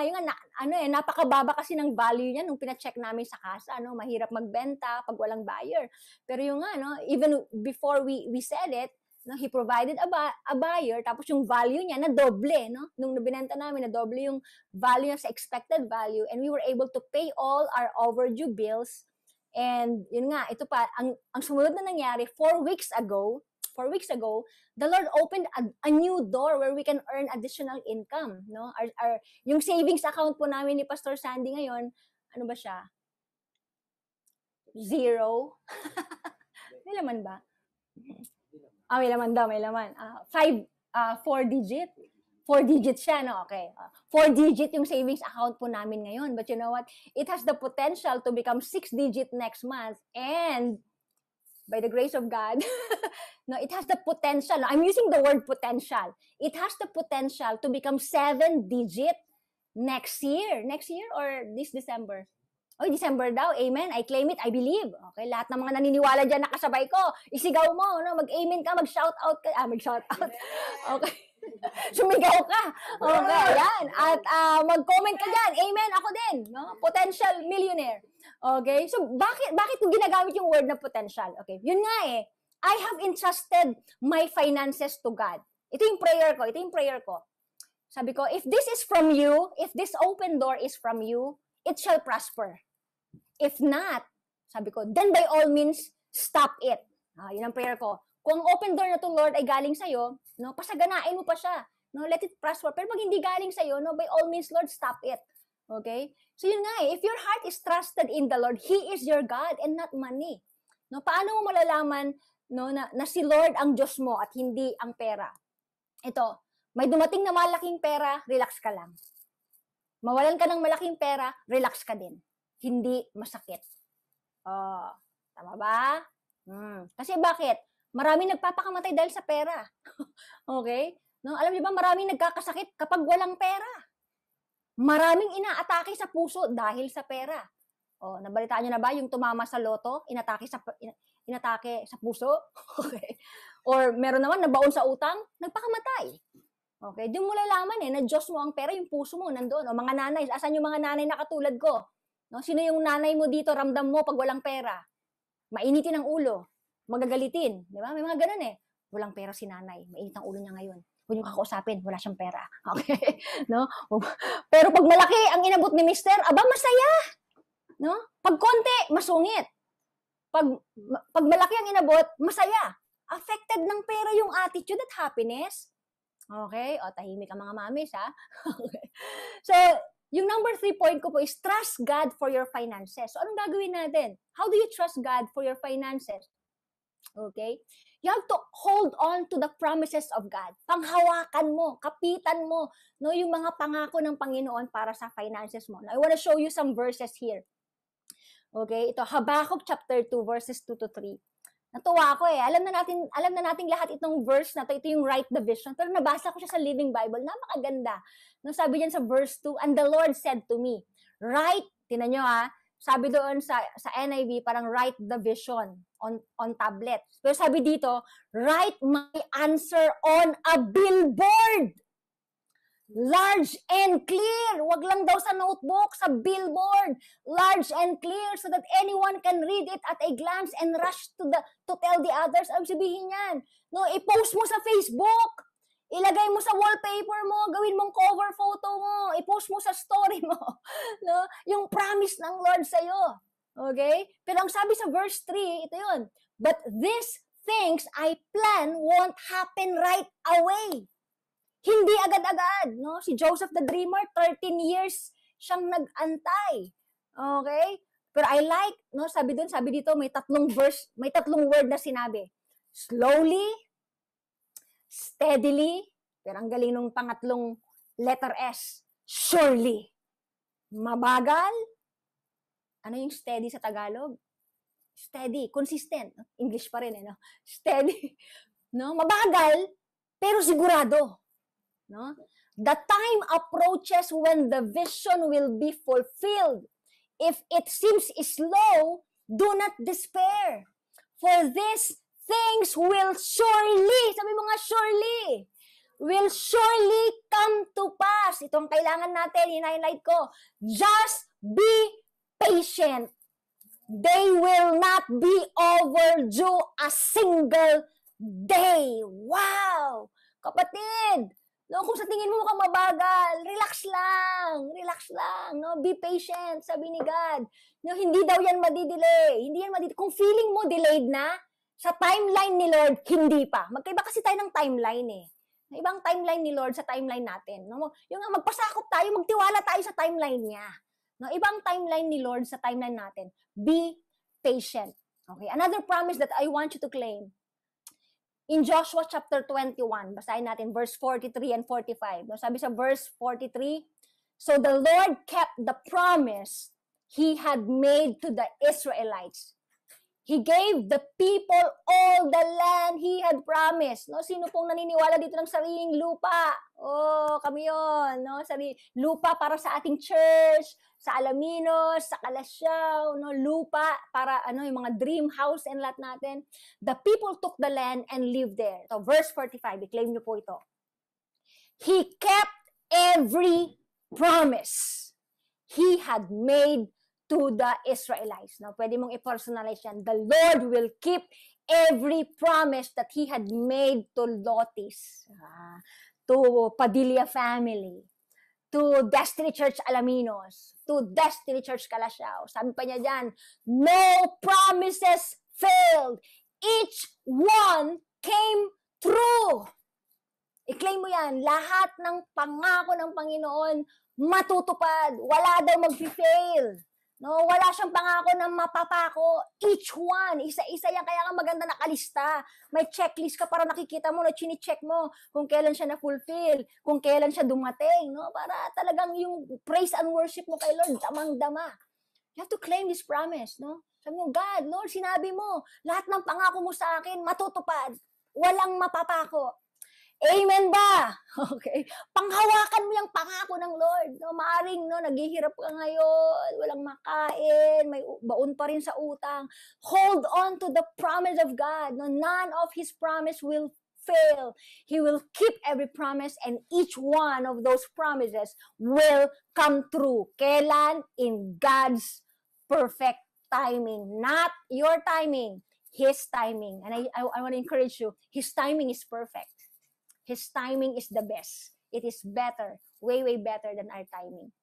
napakababa kasi ng value niya nung pina-check namin sa kasa, no? Mahirap magbenta pag walang buyer. Pero yung even before we said it, no, He provided a buyer, tapos yung value niya na doble, no? Nung binenta namin, na doble yung value niya sa expected value, and we were able to pay all our overdue bills. And yun nga, ito pa, ang sumunod na nangyari, 4 weeks ago, the Lord opened a new door where we can earn additional income, no? Yung savings account po namin ni Pastor Sandy ngayon, ano ba siya? 0. May laman ba? May laman daw, may laman. 4 digit. 4 digit siya, no? Okay. 4 digit yung savings account po namin ngayon. But you know what? It has the potential to become 6 digit next month. And by the grace of God, no, it has the potential. I'm using the word potential. It has the potential to become 7 digit next year. Next year or this December? December daw. Amen. I claim it. I believe. Okay, lahat ng mga naniniwala dyan nakasabay ko, isigaw mo, no? Mag-amen ka, mag-shout out ka. Mag-shout out. Okay. Sumigaw ka. Okay, yan. At mag-comment ka dyan. Amen, ako din. No? Potential millionaire. Okay? So, bakit ko ginagamit yung word na potential? Okay, yun nga I have entrusted my finances to God. Ito yung prayer ko. Sabi ko, if this is from you, if this open door is from you, it shall prosper. If not, sabi ko, then by all means, stop it. Yun ang prayer ko. Kung ang open door na to, Lord, ay galing sa'yo, no, pasaganain mo pa siya. No, let it prosper. Pero pag hindi galing sa'yo, no, by all means, Lord, stop it. Okay? So yun nga if your heart is trusted in the Lord, He is your God and not money. No, paano mo malalaman no, na si Lord ang Diyos mo at hindi ang pera? Ito, may dumating na malaking pera, relax ka lang. Mawalan ka ng malaking pera, relax ka din. Hindi masakit. Tama ba? Kasi bakit? Maraming nagpapakamatay dahil sa pera. Okay? No, alam niyo ba maraming nagkakasakit kapag walang pera? Maraming inaatake sa puso dahil sa pera. Nabalitaan niyo na ba yung tumama sa loto, inatake sa puso? Okay. Or meron naman nabaon sa utang, nagpakamatay. Okay, doon mo lalaman na Diyos mo ang pera, yung puso mo nandoon. Mga nanay, asan yung mga nanay na katulad ko? No, sino yung nanay mo dito, ramdam mo pag walang pera? Mainitin ang ulo, magagalitin, di ba? May mga ganun Walang pera si nanay, mainit ang ulo niya ngayon. Huwag niyo kakausapin, wala siyang pera. Okay? No? Pero pag malaki ang inabot ni Mister, masaya. No? Pag konti, masungit. Pag malaki ang inabot, masaya. Affected ng pera yung attitude at happiness. Okay? Tahimik ang mga mamis, ha? Okay. So, yung number 3 point ko po is trust God for your finances. So, anong gagawin natin? How do you trust God for your finances? Okay? You have to hold on to the promises of God. Panghawakan mo, kapitan mo, no, yung mga pangako ng Panginoon para sa finances mo. Now, I want to show you some verses here. Okay? Ito, Habakkuk chapter 2, verses 2 to 3. Natuwa ako Alam na natin lahat itong verse na to. Ito yung right division. Pero nabasa ko siya sa Living Bible. Napakaganda. No, sabi diyan sa verse 2, and the Lord said to me, write, tinan nyo sabi doon sa NIV, parang write the vision on tablet. Pero sabi dito, write my answer on a billboard. Large and clear. Wag lang daw sa notebook, sa billboard. Large and clear so that anyone can read it at a glance and rush to tell the others. Ang sabihin yan. No, i-post mo sa Facebook. Ilagay mo sa wallpaper mo, gawin mong cover photo mo, i-post mo sa story mo. No? Yung promise ng Lord sa'yo. Okay? Pero ang sabi sa verse 3, ito yun. But these things I plan won't happen right away. Hindi agad-agad, no? Si Joseph the Dreamer, 13 years siyang nag-antay. Okay? Pero I like, no, sabi dito, may tatlong word na sinabi. Slowly, steadily, pero ang galing nung pangatlong letter S, surely. Mabagal. Ano yung steady sa Tagalog? Steady, consistent. English pa rin no? Steady. No? Mabagal, pero sigurado. No? The time approaches when the vision will be fulfilled. If it seems slow, do not despair. For these things will surely, sabi mo nga surely, will surely come to pass. Ito ang kailangan natin, in-highlight ko. Just be patient. They will not be overdue a single day. Wow! Kapatid! No, kung sa tingin mo mukhang mabagal, relax lang, no? Be patient, sabi ni God. No, hindi daw yan madidelay. Kung feeling mo delayed na, sa timeline ni Lord, hindi pa. Magkaiba kasi tayo ng timeline Ibang timeline ni Lord sa timeline natin. No? Yung magpasakop tayo, magtiwala tayo sa timeline niya. No, ibang timeline ni Lord sa timeline natin. Be patient. Okay, another promise that I want you to claim. In Joshua chapter 21, basahin natin verse 43 and 45. Sabi sa verse 43, so the Lord kept the promise He had made to the Israelites. He gave the people all the land He had promised. No, sino pong naniniwala dito ng sariling lupa? Kami yon, no? Lupa para sa ating church, sa Alaminos, sa Calasiao, no, lupa para yung mga dream house and lot natin. The people took the land and lived there. So verse 45, i-claim niyo po ito. He kept every promise He had made to the Israelites. No? Pwede mong i-personalize yan. The Lord will keep every promise that He had made to Lotis, to Padilla family, to Destiny Church Alaminos, to Destiny Church Calasiao. Sabi pa niya dyan, no promises failed. Each one came true. I-claim mo yan. Lahat ng pangako ng Panginoon matutupad. Wala daw mag-fail. No, wala siyang pangako na mapapako. Each one, isa-isa yan. Kaya nga maganda nakalista. May checklist ka para nakikita mo, na chine-check mo kung kailan siya na-fulfill, kung kailan siya dumating, no? Para talagang yung praise and worship mo kay Lord, damang-dama. You have to claim this promise, no? Sabi mo, God, Lord, sinabi mo, lahat ng pangako mo sa akin, matutupad. Walang mapapako. Amen ba? Okay. Panghawakan mo yung pangako ng Lord. No, maaring naghihirap ka ngayon, walang makain, may baon pa rin sa utang. Hold on to the promise of God. No, none of His promise will fail. He will keep every promise and each one of those promises will come true. Kailan? In God's perfect timing. Not your timing. His timing. And I want to encourage you, His timing is perfect. His timing is the best. It is better, way, way better than our timing.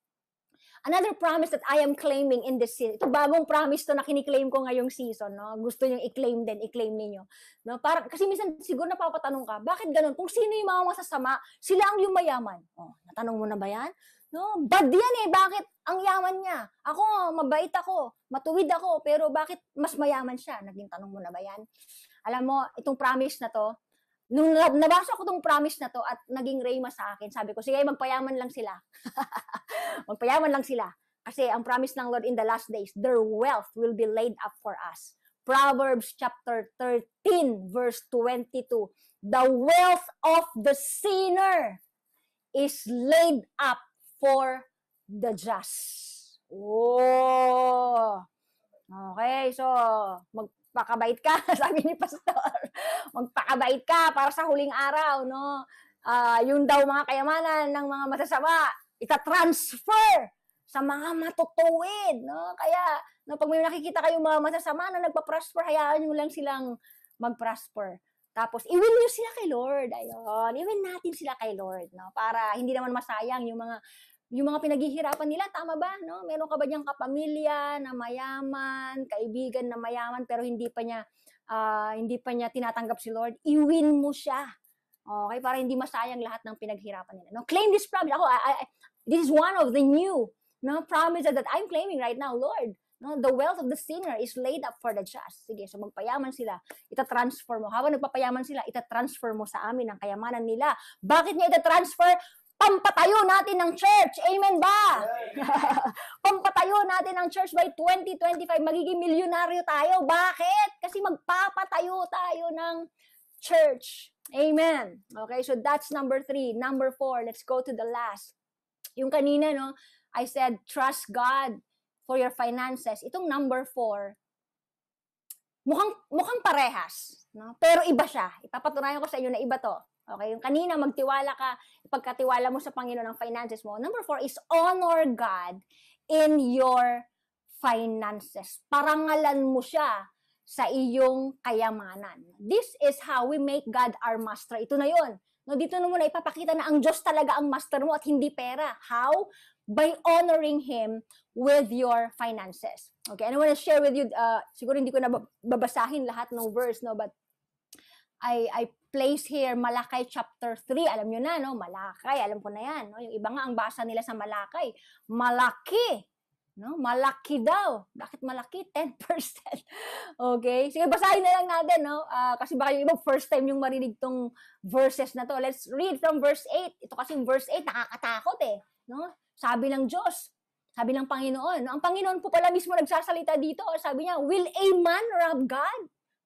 Another promise that I am claiming in this season, ito bagong promise to na kiniklaim ko ngayong season, no? Gusto nyo i-claim din, i-claim ninyo. No? Kasi minsan siguro napapatanong ka, bakit ganun? Kung sino yung mga masasama, sila ang yumayaman. Oh, natanong mo na ba yan? No? Bad yan eh, bakit ang yaman niya? Ako, mabait ako, matuwid ako, pero bakit mas mayaman siya? Naging tanong mo na ba yan? Alam mo, itong promise na to, nung nabasa ko tong promise na to at naging rhema sa akin, sabi ko, sige, magpayaman lang sila. Magpayaman lang sila. Kasi ang promise ng Lord in the last days, their wealth will be laid up for us. Proverbs chapter 13, verse 22. The wealth of the sinner is laid up for the just. Oh! Okay, so magpakabait ka, sabi ni Pastor. Magpakabait ka para sa huling araw, no? Yung daw mga kayamanan ng mga masasama, ita-transfer sa mga matutuwid, no? Kaya, no, pag may nakikita kayong mga masasama na nagpa-prosper, hayaan nyo lang silang mag-prosper. Tapos, i-win nyo sila kay Lord. Ayun, i-win natin sila kay Lord, no? Para hindi naman masayang yung mga pinaghihirapan nila, tama ba? No? Meron ka ba diyang kapamilya na mayaman, kaibigan na mayaman, pero hindi pa niya tinatanggap si Lord? I-win mo siya. Okay? Para hindi masayang lahat ng pinaghirapan nila. No? Claim this promise. This is one of the new promises that I'm claiming right now, Lord. No, the wealth of the sinner is laid up for the just. Sige, so magpayaman sila, itatransfer mo. Habang nagpapayaman sila, itatransfer mo sa amin ang kayamanan nila. Bakit niya itatransfer? Pampatayo natin ng church. Amen ba? Pampatayo natin ng church by 2025. Magiging milyonaryo tayo. Bakit? Kasi magpapatayo tayo ng church. Amen. Okay, so that's number 3. Number 4, let's go to the last. Yung kanina, no, I said, trust God for your finances. Itong number 4, mukhang parehas, no? Pero iba siya. Ipapatunayan ko sa inyo na iba to. Okay, yung kanina magtiwala ka, ipagkatiwala mo sa Panginoon ng finances mo. Number 4 is honor God in your finances. Parangalan mo siya sa iyong kayamanan. This is how we make God our master. Ito na yon. No, dito na muna ipapakita na ang Diyos talaga ang master mo at hindi pera. How? By honoring Him with your finances. Okay, and I want to share with you, siguro hindi ko na babasahin lahat ng verse, no, but I place here Malakay chapter 3. Alam nyo na, no? Malakay, alam ko na yan. No? Yung iba nga, ang basa nila sa Malakay, malaki. No? Malaki daw. Bakit malaki? 10%. Okay? Sige, basahin na lang natin, no? Kasi baka yung iba, first time yung marinig tong verses na to. Let's read from verse 8. Ito kasi verse 8, nakakatakot eh. No? Sabi ng Diyos, sabi ng Panginoon. No? Ang Panginoon po pala mismo nagsasalita dito. Sabi niya, will a man rob God?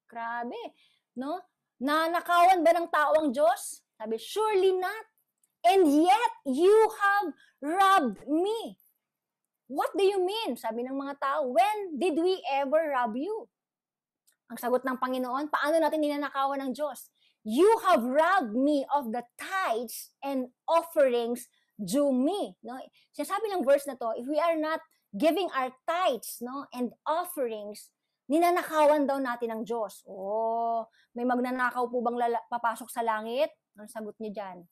Grabe. No? Nanakawan ba ng tao ang Diyos? Sabi, surely not. And yet, you have robbed me. What do you mean? Sabi ng mga tao, when did we ever rob you? Ang sagot ng Panginoon, paano natin ninanakawan ng Diyos? You have robbed me of the tithes and offerings due me. No? Sinasabi ng verse na to, if we are not giving our tithes, no, and offerings, ninanakawan daw natin ng Diyos. Oh, may magnanakaw po bang papasok sa langit? Ang sagot niyo dyan.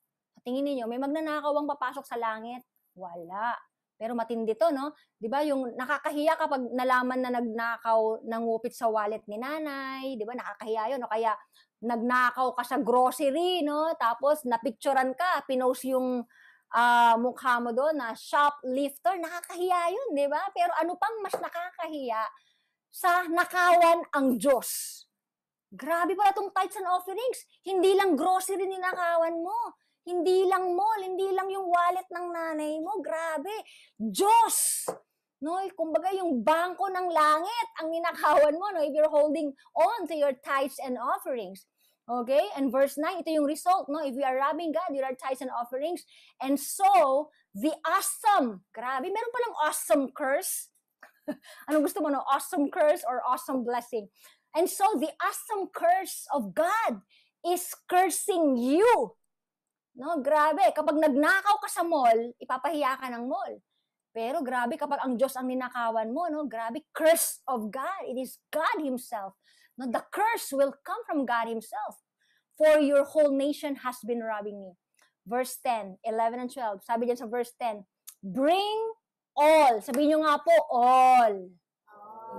Tingin niyo, may magnanakaw bang papasok sa langit? Wala. Pero matindi to, no? 'Di ba? Yung nakakahiya kapag nalaman na nagnakaw, nangupit sa wallet ni nanay, 'di ba? Nakakahiya 'yon. O kaya nagnakaw ka sa grocery, no? Tapos napicturean ka, pinost yung mukha mo doon na shoplifter. Nakakahiya 'yun, 'di ba? Pero ano pang mas nakakahiya sa nakawan ang Diyos? Grabe pala itong tithes and offerings. Hindi lang grocery ninakawan mo. Hindi lang mall, hindi lang yung wallet ng nanay mo. Grabe. Diyos! No, kumbaga yung bangko ng langit ang ninakawan mo, no, if you're holding on to your tithes and offerings. Okay? And verse 9, ito yung result, no? If you are robbing God, your tithes and offerings. And so, the awesome, grabe, meron palang awesome curse. Anong gusto mo, no? Awesome curse or awesome blessing? And so, the awesome curse of God is cursing you. No, grabe. Kapag nagnakaw ka sa mall, ipapahiya ka ng mall. Pero grabe, kapag ang Diyos ang ninakawan mo, no, grabe, curse of God. It is God Himself. No, the curse will come from God Himself. For your whole nation has been robbing me. Verse 10, 11 and 12. Sabi dyan sa verse 10, bring all. Sabihin nyo nga po, all.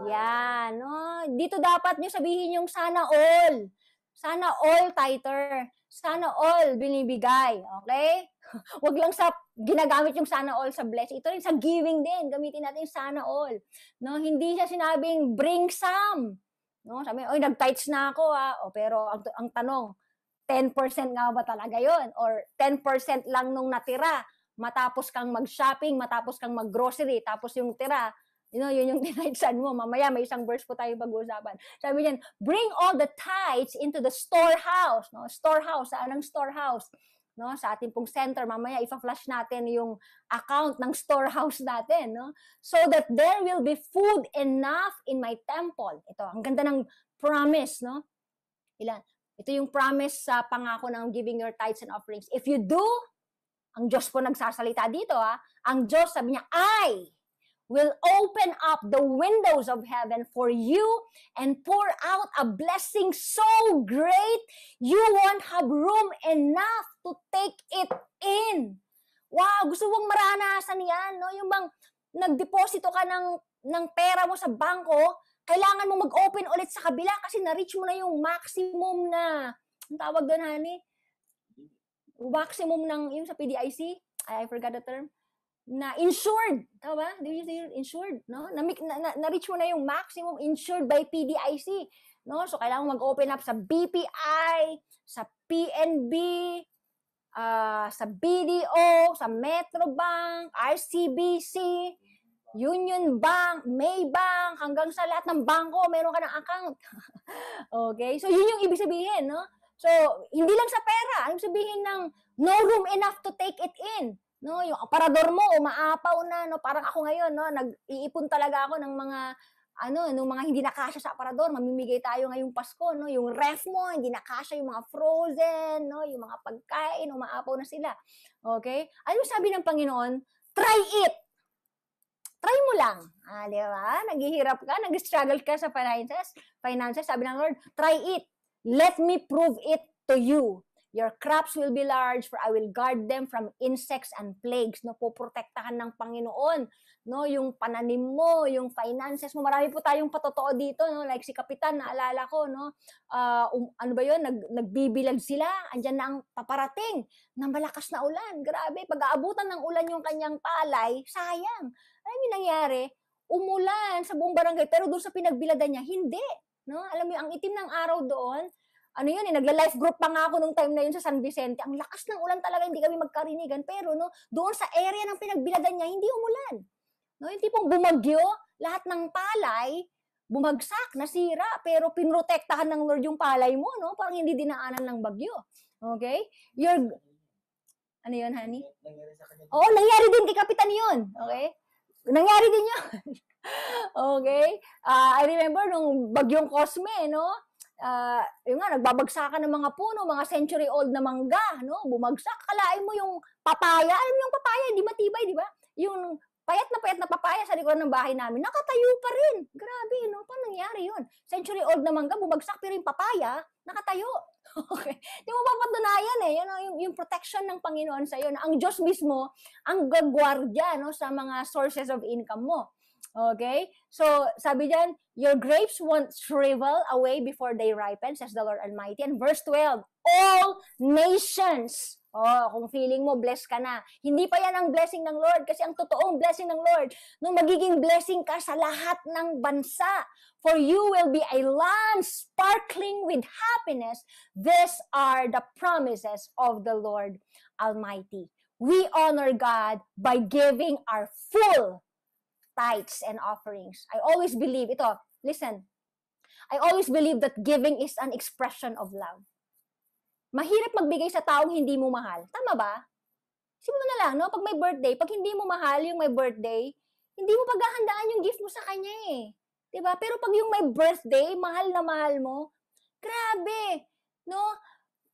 Yan. No? Dito dapat nyo sabihin yung sana all. Sana all tither. Sana all binibigay. Okay? Huwag lang sa ginagamit yung sana all sa blessing. Ito rin sa giving din. Gamitin natin yung sana all. No, hindi siya sinabing bring some. No, sabi, oy, nag-tithes na ako O, pero ang tanong, 10% nga ba talaga 'yon? Or 10% lang nung natira matapos kang mag-shopping, matapos kang mag-grocery, tapos yung tira, yun yung tinightsan mo. Mamaya may isang verse po tayo pag-uusapan. Sabi niyan, bring all the tithes into the storehouse. No? Storehouse, saan ang storehouse? No? Sa ating pong center, mamaya ipa-flash natin yung account ng storehouse natin. No? So that there will be food enough in my temple. Ito, ang ganda ng promise. No? Ito yung promise sa pangako ng giving your tithes and offerings. If you do, ang Diyos po nagsasalita dito. Ang Diyos, sabi niya, I will open up the windows of heaven for you and pour out a blessing so great you won't have room enough to take it in. Wow, gusto mong maranasan yan, no? Yung bang nagdeposito ka ng pera mo sa bangko, kailangan mo mag-open ulit sa kabila kasi na-reach mo na yung maximum na, ang tawag doon, honey? Maximum ng, yung sa PDIC, I forgot the term, na insured, tama ba? Do you say insured, no? Na-reach mo na yung maximum insured by PDIC, no? So kailangan mag-open up sa BPI, sa PNB, sa BDO, sa Metrobank, RCBC, Union Bank, Maybank, hanggang sa lahat ng bangko, meron ka ng account. Okay? So yun yung ibig sabihin, no? So hindi lang sa pera, ibig sabihin ng no room enough to take it in. No, yung aparador mo umaapaw na, no, parang ako ngayon, no, nag-iipon talaga ako ng mga nung mga hindi nakasya sa aparador, mamimigay tayo ngayong Pasko, no, yung ref mo hindi nakasya, yung mga frozen, no, yung mga pagkain umaapaw na sila. Okay? Ano sabi ng Panginoon? Try it. Try mo lang. Di ba? Naghihirap ka, nag-struggle ka sa finances, sabi ng Lord, try it. Let me prove it to you. Your crops will be large, for I will guard them from insects and plagues. No, poprotektahan ng Panginoon, no, yung pananim mo, yung finances mo. Marami po tayong patotoo dito, no, like si Kapitan, naalala ko, no, ano ba yun, nagbibilag sila, andyan na ang paparating ng malakas na ulan. Grabe, pag-aabutan ng ulan yung kanyang palay, sayang. Ano yung nangyari? Umulan sa buong barangay, pero doon sa pinagbilagan niya, hindi. No? Alam mo, ang itim ng araw doon, nagla-life group pa nga ako nung time na yun sa San Vicente. Ang lakas ng ulan talaga, hindi kami magkarinigan. Pero no, doon sa area ng pinagbilagan niya, hindi umulan. No, yung tipong bumagyo, lahat ng palay, bumagsak, nasira, pero pinrotektahan ng Lord yung palay mo, no? Parang hindi dinaanan ng bagyo. Okay? Ano yun, honey? Oo, nangyari din kay Kapitan yun. Okay? Nangyari din yun. Okay? I remember nung bagyong Cosme, no? Yung nga, nagbabagsakan ng mga puno, mga century-old na mangga, no? Bumagsak. Kalain mo yung papaya. Alam mo yung papaya, hindi matibay, di ba? Yung payat na papaya sa likod ng bahay namin, nakatayo pa rin. Grabe, no? Paano nangyari yun? Century old na mangga, bumagsak, pero yung papaya, nakatayo. Okay. Di mo papatunayan eh. Yung protection ng Panginoon sa'yo. Na ang Diyos mismo, ang gagwardya, no, sa mga sources of income mo. Okay? So, sabi diyan, your grapes won't shrivel away before they ripen, says the Lord Almighty. And verse 12, all nations. Oh, kung feeling mo, blessed ka na. Hindi pa yan ang blessing ng Lord kasi ang totoong blessing ng Lord, nung magiging blessing ka sa lahat ng bansa. For you will be a land sparkling with happiness. These are the promises of the Lord Almighty. We honor God by giving our full tithes and offerings. I always believe, listen, I always believe that giving is an expression of love. Mahirap magbigay sa taong hindi mo mahal. Tama ba? Isipin mo na lang, no? Pag may birthday, pag hindi mo mahal yung may birthday, hindi mo paghahandaan yung gift mo sa kanya eh. Diba? Pero pag yung may birthday, mahal na mahal mo, grabe, no?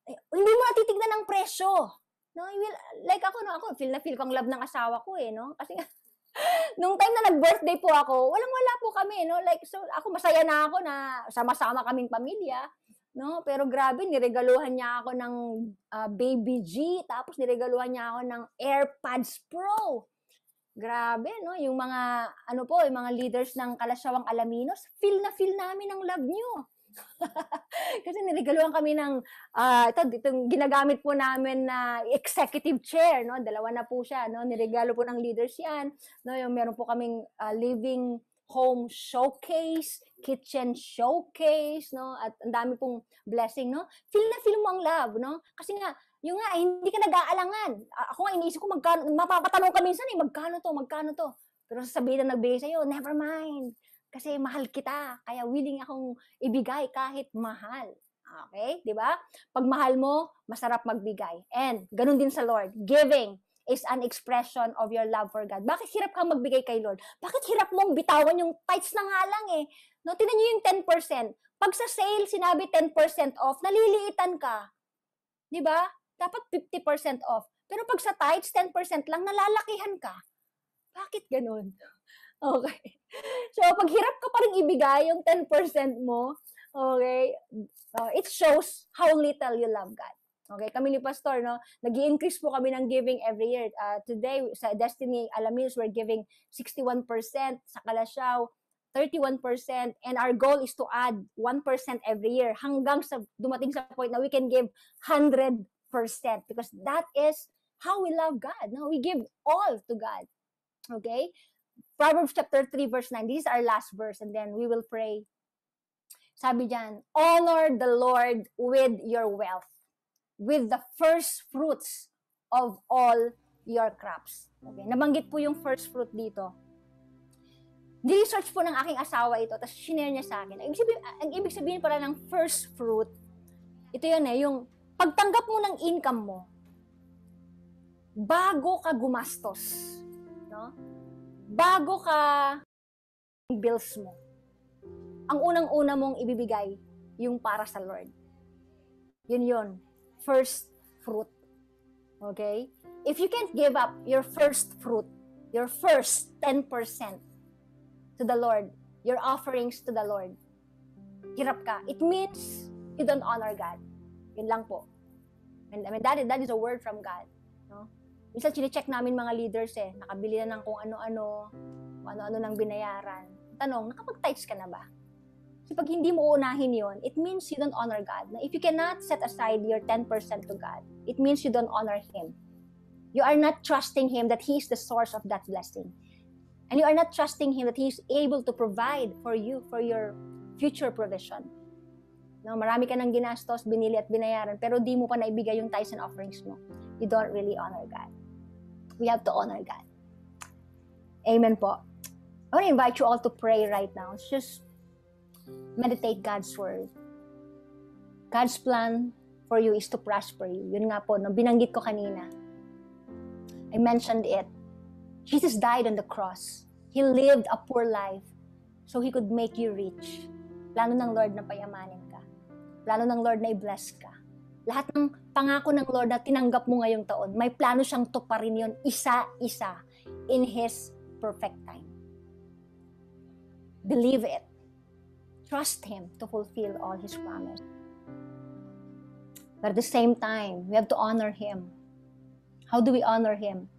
Hindi mo natitignan ng presyo. No? Like ako, feel ko ang love ng asawa ko eh, no? Kasi nung time na nag-birthday po ako, walang-wala po kami, no? Like, so ako masaya na ako na sama-sama kaming pamilya. No, pero grabe, niregaluhan niya ako ng Baby G, tapos niregaluhan niya ako ng AirPods Pro. Grabe, no? Yung mga, yung mga leaders ng Kalasyawang Alaminos, feel na feel namin ang love niyo. Kasi niregaluhan kami ng, itong ginagamit po namin na executive chair, no? Dalawa na po siya, no? Niregalo po ng leaders yan. No? Yung meron po kaming living home showcase, kitchen showcase, no? At ang dami pong blessing, no? Feel na feel mo ang love, no? Kasi nga, hindi ka nag-aalangan. Ako nga, iniisip ko, mapapatanong ka minsan magkano to? Pero sasabihin na nagbigay sa'yo, never mind. Kasi mahal kita, kaya willing akong ibigay kahit mahal. Okay? Di ba? Pag mahal mo, masarap magbigay. And, ganun din sa Lord. Giving is an expression of your love for God. Bakit hirap kang magbigay kay Lord? Bakit hirap mong bitawan yung tithes na nga lang eh? No, tingnan niyo yung 10%. Pag sa sale, sinabi 10% off, naliliitan ka. Di ba? Dapat 50% off. Pero pag sa tithes, 10% lang, nalalakihan ka. Bakit ganun? Okay. So, pag hirap ka pa rin ibigay yung 10% mo, okay, it shows how little you love God. Okay, kami ni Pastor, no, nag-i-increase po kami ng giving every year. Today, sa Destiny Alaminos, we're giving 61%, sa Kalasyaw, 31%, and our goal is to add 1% every year hanggang sa dumating sa point na we can give 100% because that is how we love God. No? We give all to God. Okay? Proverbs chapter 3, verse 9. This is our last verse, and then we will pray. Sabi dyan, honor the Lord with your wealth, with the first fruits of all your crops. Okay, nabanggit po yung first fruit dito. Ni-research po ng aking asawa ito, tapos shinare niya sa akin. Ang ibig sabihin pala ng first fruit, ito yun yung pagtanggap mo ng income mo, bago ka gumastos, no? Bago ka bills mo, ang unang-una mong ibibigay, yung para sa Lord. Yun. First fruit. Okay? If you can't give up your first fruit, your first 10% to the Lord, your offerings to the Lord, hirap ka. It means you don't honor God. Yun lang po. I mean, that is a word from God. No? Minsan, chine-check namin mga leaders nakabili na ng kung ano-ano nang binayaran. Tanong, nakapag-tithes ka na ba? So pag hindi mo unahin yon, it means you don't honor God. Now, if you cannot set aside your 10% to God, it means you don't honor Him. You are not trusting Him that He is the source of that blessing. And you are not trusting Him that He is able to provide for you, for your future provision. No, marami ka nang ginastos, binili at binayaran, pero di mo pa naibigay yung tithes and offerings mo. You don't really honor God. We have to honor God. Amen po. I want to invite you all to pray right now. It's just meditate God's word. God's plan for you is to prosper you. Yun nga po, binanggit ko kanina. I mentioned it. Jesus died on the cross. He lived a poor life so He could make you rich. Plano ng Lord na payamanin ka. Plano ng Lord na i-bless ka. Lahat ng pangako ng Lord na tinanggap mo ngayong taon, may plano siyang tuparin yon isa-isa in His perfect time. Believe it. Trust Him to fulfill all His promise. But at the same time, we have to honor Him. How do we honor Him?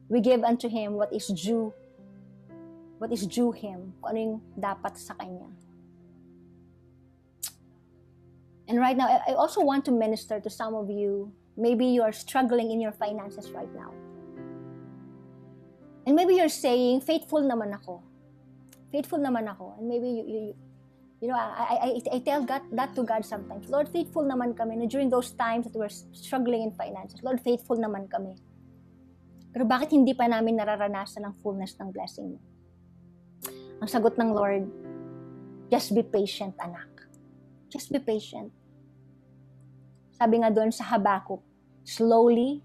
We give unto Him what is due. What is due Him. Kung ano yung dapat sa Kanya. And right now, I also want to minister to some of you. Maybe you are struggling in your finances right now. And maybe you're saying, faithful naman ako. Faithful naman ako. And maybe you know, I tell God, that to God sometimes. Lord, faithful naman kami. Na during those times that we're struggling in finances, Lord, faithful naman kami. Pero bakit hindi pa namin nararanasan ang fullness ng blessing mo? Ang sagot ng Lord, just be patient, anak. Just be patient. Sabi nga doon sa Habakkuk, slowly,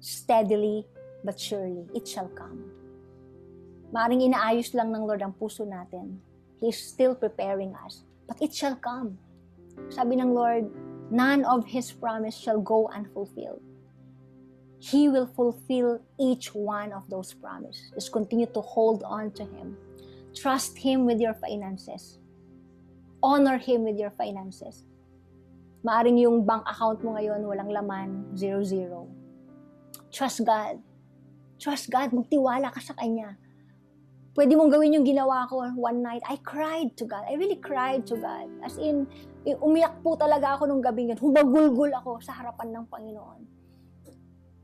steadily, but surely, it shall come. Maaring inaayos lang ng Lord ang puso natin. He is still preparing us. But it shall come. Sabi ng Lord, none of His promise shall go unfulfilled. He will fulfill each one of those promises. Just continue to hold on to Him. Trust Him with your finances. Honor Him with your finances. Maaring yung bank account mo ngayon, walang laman, 0. Trust God. Trust God. Magtiwala ka sa Kanya. Pwede mong gawin yung ginawa ko one night. I cried to God. I really cried to God. As in, umiyak po talaga ako nung gabing yun. Humagulgul ako sa harapan ng Panginoon.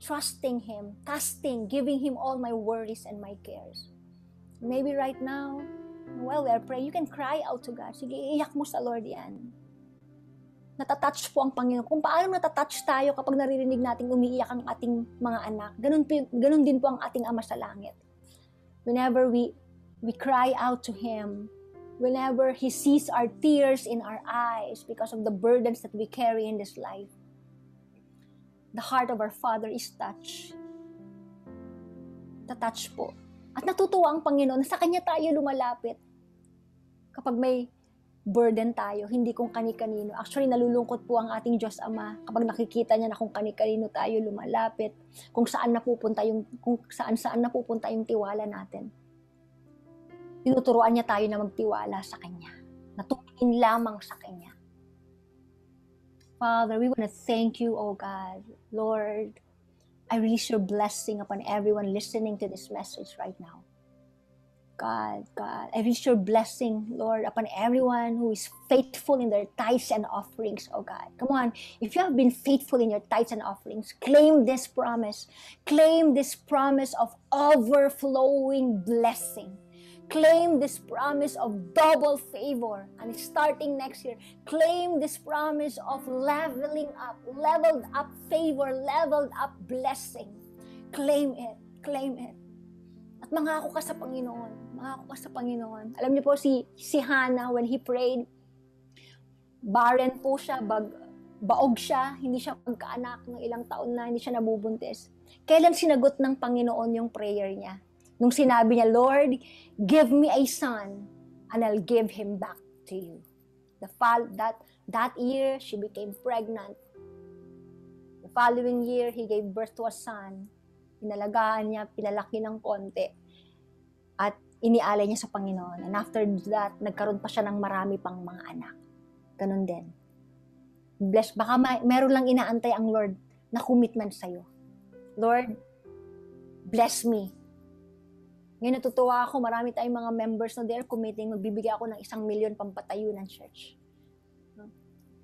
Trusting Him, casting, giving Him all my worries and my cares. Maybe right now, while we are praying, you can cry out to God. Sige, iiyak mo sa Lord yan. Natatouch po ang Panginoon. Kung paano natatouch tayo kapag naririnig natin umiiyak ang ating mga anak, ganun din po ang ating Ama sa langit. Whenever we cry out to Him, whenever He sees our tears in our eyes because of the burdens that we carry in this life, the heart of our Father is touched. Tatouch po. At natutuwa ang Panginoon na sa Kanya tayo lumalapit. Kapag may burden tayo, hindi kung kani-kanino. Actually, nalulungkot po ang ating Diyos Ama kapag nakikita niya na kung kani-kanino tayo lumalapit, kung saan napupunta yung tiwala natin. Tinuturuan niya tayo na magtiwala sa Kanya, na tumingin lamang sa Kanya. Father, we want to thank you, O God. Lord, I release your blessing upon everyone listening to this message right now. God, I release your blessing, Lord, upon everyone who is faithful in their tithes and offerings, oh God. Come on, if you have been faithful in your tithes and offerings, claim this promise. Claim this promise of overflowing blessing. Claim this promise of double favor. And starting next year, claim this promise of leveled up favor, leveled up blessing. Claim it, claim it. At mangako ka sa Panginoon. Mangako ka sa Panginoon. Alam niyo po, si Hannah, when he prayed, barren po siya, baog siya, hindi siya magkaanak ng ilang taon na, hindi siya nabubuntis. Kailan sinagot ng Panginoon yung prayer niya? Nung sinabi niya, Lord, give me a son, and I'll give him back to you. That year, she became pregnant. The following year, he gave birth to a son. Pinalagaan niya, pinalaki ng konti, at inialay niya sa Panginoon. And after that, nagkaroon pa siya ng marami pang mga anak. Ganun din. Bless, baka meron lang inaantay ang Lord na commitment sa'yo. Lord, bless me. Ngayon natutuwa ako, marami tayong mga members na they're committing, magbibigay ako ng 1 million pampatayo ng church.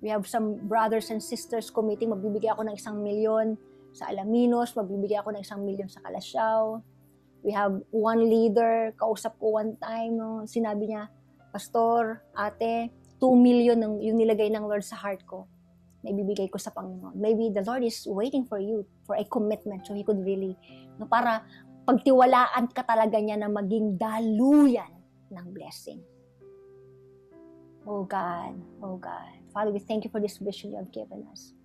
We have some brothers and sisters committing, magbibigay ako ng 1 million sa Alaminos, magbibigay ako ng 1 million sa Calasiao. We have one leader, kausap ko one time, no, sinabi niya, Pastor, ate, 2 million yung nilagay ng Lord sa heart ko, na ibibigay ko sa Panginoon. Maybe the Lord is waiting for you, for a commitment, so He could really, no, para pagtiwalaan ka talaga niya na maging daluyan ng blessing. Oh God, oh God. Father, we thank you for this vision you have given us.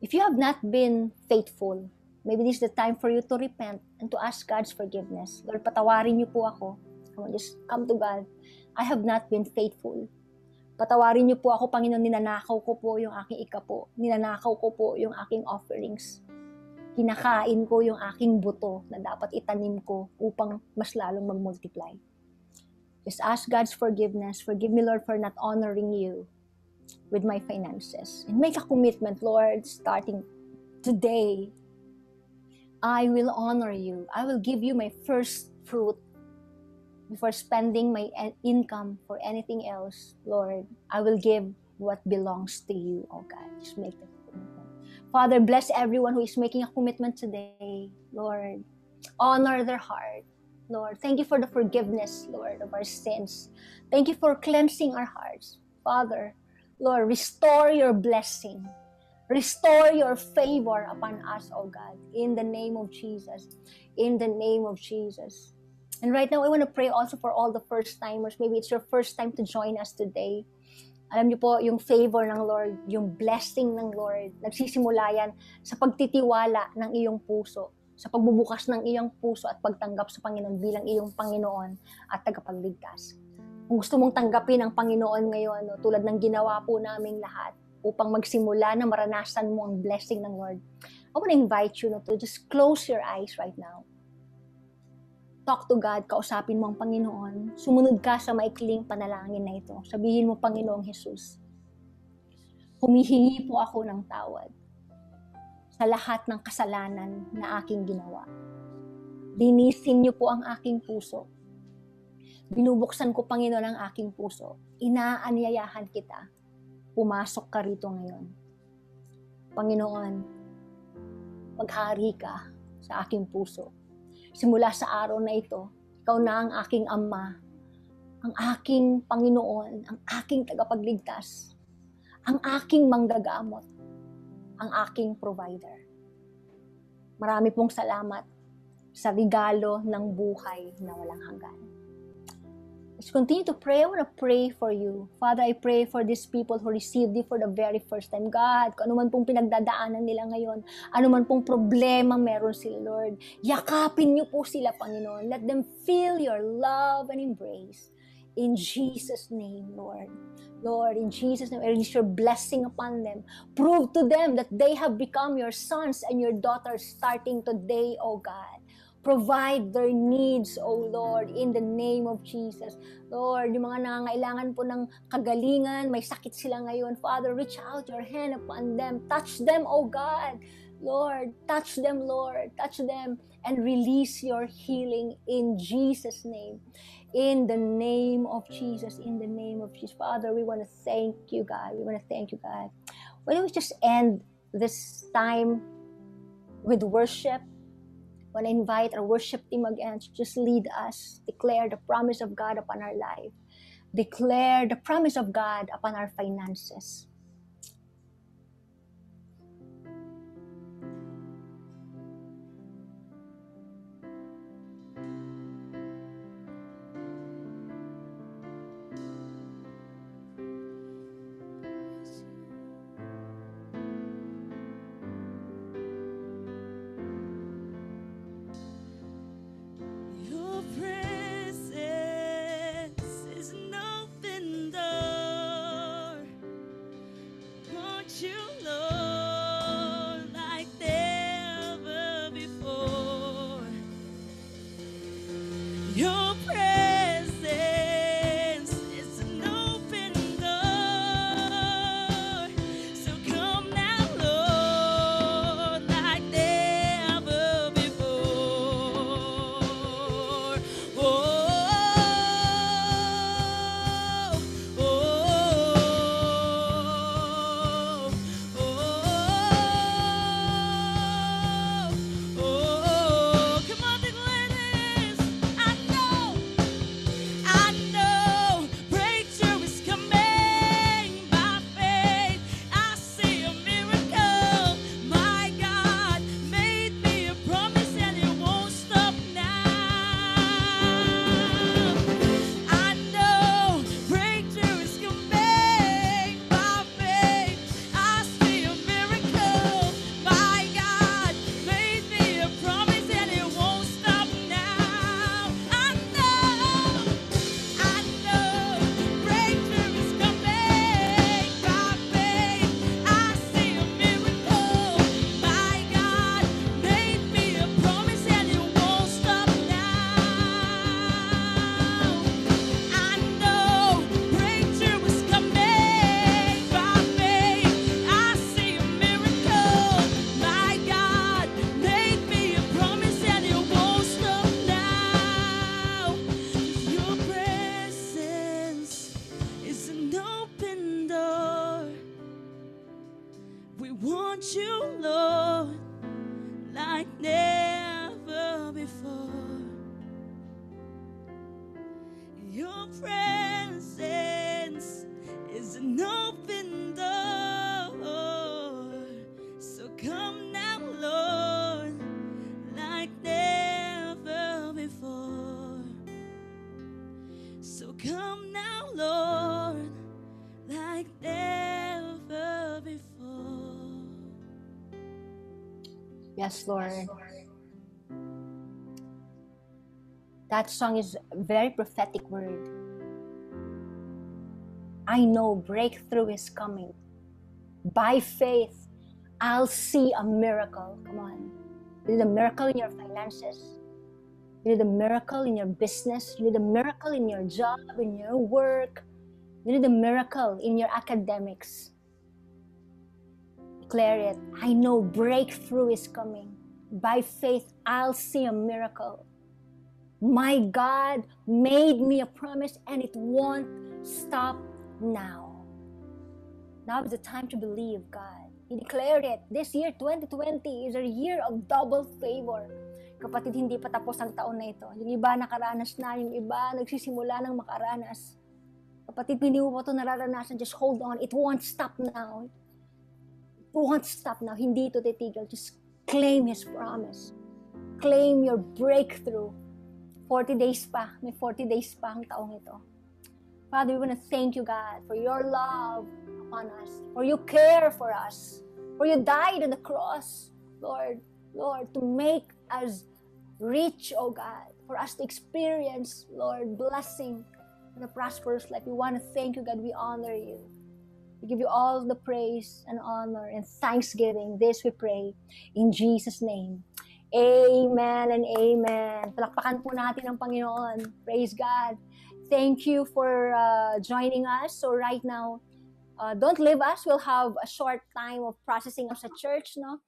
If you have not been faithful, maybe this is the time for you to repent and to ask God's forgiveness. Lord, patawarin niyo po ako. Come on, just come to God. I have not been faithful. Patawarin niyo po ako, Panginoon, ninanakaw ko po yung aking ikapo. Ninanakaw ko po yung aking offerings. kinakain ko yung aking buto na dapat itanim ko upang mas lalong mag-multiply. Just ask God's forgiveness. Forgive me, Lord, for not honoring you with my finances. And make a commitment, Lord, starting today. I will honor you. I will give you my first fruit before spending my income for anything else. Lord, I will give what belongs to you, oh God. Just make that commitment. Father, bless everyone who is making a commitment today. Lord, honor their heart. Lord, thank you for the forgiveness, Lord, of our sins. Thank you for cleansing our hearts. Father, Lord, restore your blessing. Restore your favor upon us, oh God, in the name of Jesus. In the name of Jesus. And right now, I want to pray also for all the first-timers. Maybe it's your first time to join us today. Alam niyo po, yung favor ng Lord, yung blessing ng Lord, nagsisimula yan sa pagtitiwala ng iyong puso, sa pagbubukas ng iyong puso at pagtanggap sa Panginoon bilang iyong Panginoon at tagapagligtas. Kung gusto mong tanggapin ang Panginoon ngayon, no, tulad ng ginawa po naming lahat, upang magsimula na maranasan mo ang blessing ng Lord, I want to invite you to just close your eyes right now. Talk to God, kausapin mo ang Panginoon. Sumunod ka sa maikling panalangin na ito. Sabihin mo, Panginoong Jesus, humihingi po ako ng tawad sa lahat ng kasalanan na aking ginawa. Linisin niyo po ang aking puso. Binubuksan ko, Panginoon, ang aking puso. Inaanyayahan kita. Pumasok ka rito ngayon. Panginoon, maghari ka sa aking puso. Simula sa araw na ito, ikaw na ang aking Ama, ang aking Panginoon, ang aking tagapagligtas, ang aking manggagamot, ang aking provider. Marami pong salamat sa regalo ng buhay na walang hanggan. Let's continue to pray. I want to pray for you. Father, I pray for these people who received you for the very first time. God, kung ano man pong pinagdadaanan nila ngayon, ano man pong problema meron sila, Lord, yakapin niyo po sila, Panginoon. Let them feel your love and embrace. In Jesus' name, Lord. Lord, in Jesus' name, I release your blessing upon them. Prove to them that they have become your sons and your daughters starting today, O God. Provide their needs, O Lord, in the name of Jesus. Lord, yung mga nangangailangan po ng kagalingan, may sakit sila ngayon. Father, reach out your hand upon them. Touch them, O God. Lord, touch them, Lord. Touch them and release your healing in Jesus' name. In the name of Jesus. In the name of Jesus. Father, we want to thank you, God. We want to thank you, God. Why don't we just end this time with worship? I want to invite our worship team again to just lead us, declare the promise of God upon our life, declare the promise of God upon our finances.
Your presence is an open door. So come now, Lord, like never before. Oh, oh, oh, oh, oh. Come on, declare this. I know. want you, Lord, like never before. Your presence is an open door. So come now, Lord, like never before. So come now, Lord, like never before.
Yes, Lord. That song is a very prophetic word. I know breakthrough is coming. By faith, I'll see a miracle. Come on. You need a miracle in your finances. You need a miracle in your business. You need a miracle in your job, in your work. You need a miracle in your academics. Declare it. I know breakthrough is coming. By faith, I'll see a miracle. My God made me a promise and it won't stop now. Now is the time to believe God. He declared it. This year, 2020, is a year of double favor. Kapatid, hindi pa tapos ang taon na ito. Yung iba nakaranas na, yung iba nagsisimula ng makaranas. Kapatid, hindi mo pa ito nararanasan. Just hold on. It won't stop now. It won't stop now. Hindi ito titigil. Just claim His promise. Claim your breakthrough. 40 days pa. May 40 days pa ang taong ito. Father, we want to thank you, God, for your love upon us. For you care for us. For you died on the cross, Lord. Lord, to make us rich, oh God. For us to experience, Lord, blessing and a prosperous life. We want to thank you, God. We honor you. We give you all the praise and honor and thanksgiving. This we pray in Jesus' name. Amen and amen. Palakpakan po natin ang Panginoon. Praise God. Thank you for joining us. So right now, don't leave us. We'll have a short time of processing sa church, no?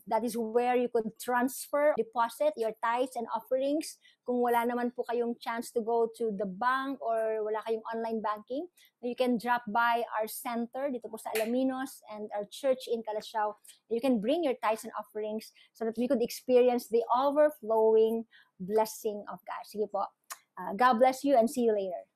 That is where you could transfer, deposit your tithes and offerings. Kung wala naman po kayong chance to go to the bank or wala kayong online banking, you can drop by our center dito po sa Alaminos and our church in Calasiao. You can bring your tithes and offerings so that we could experience the overflowing blessing of God. Sige po. God bless you and see you later.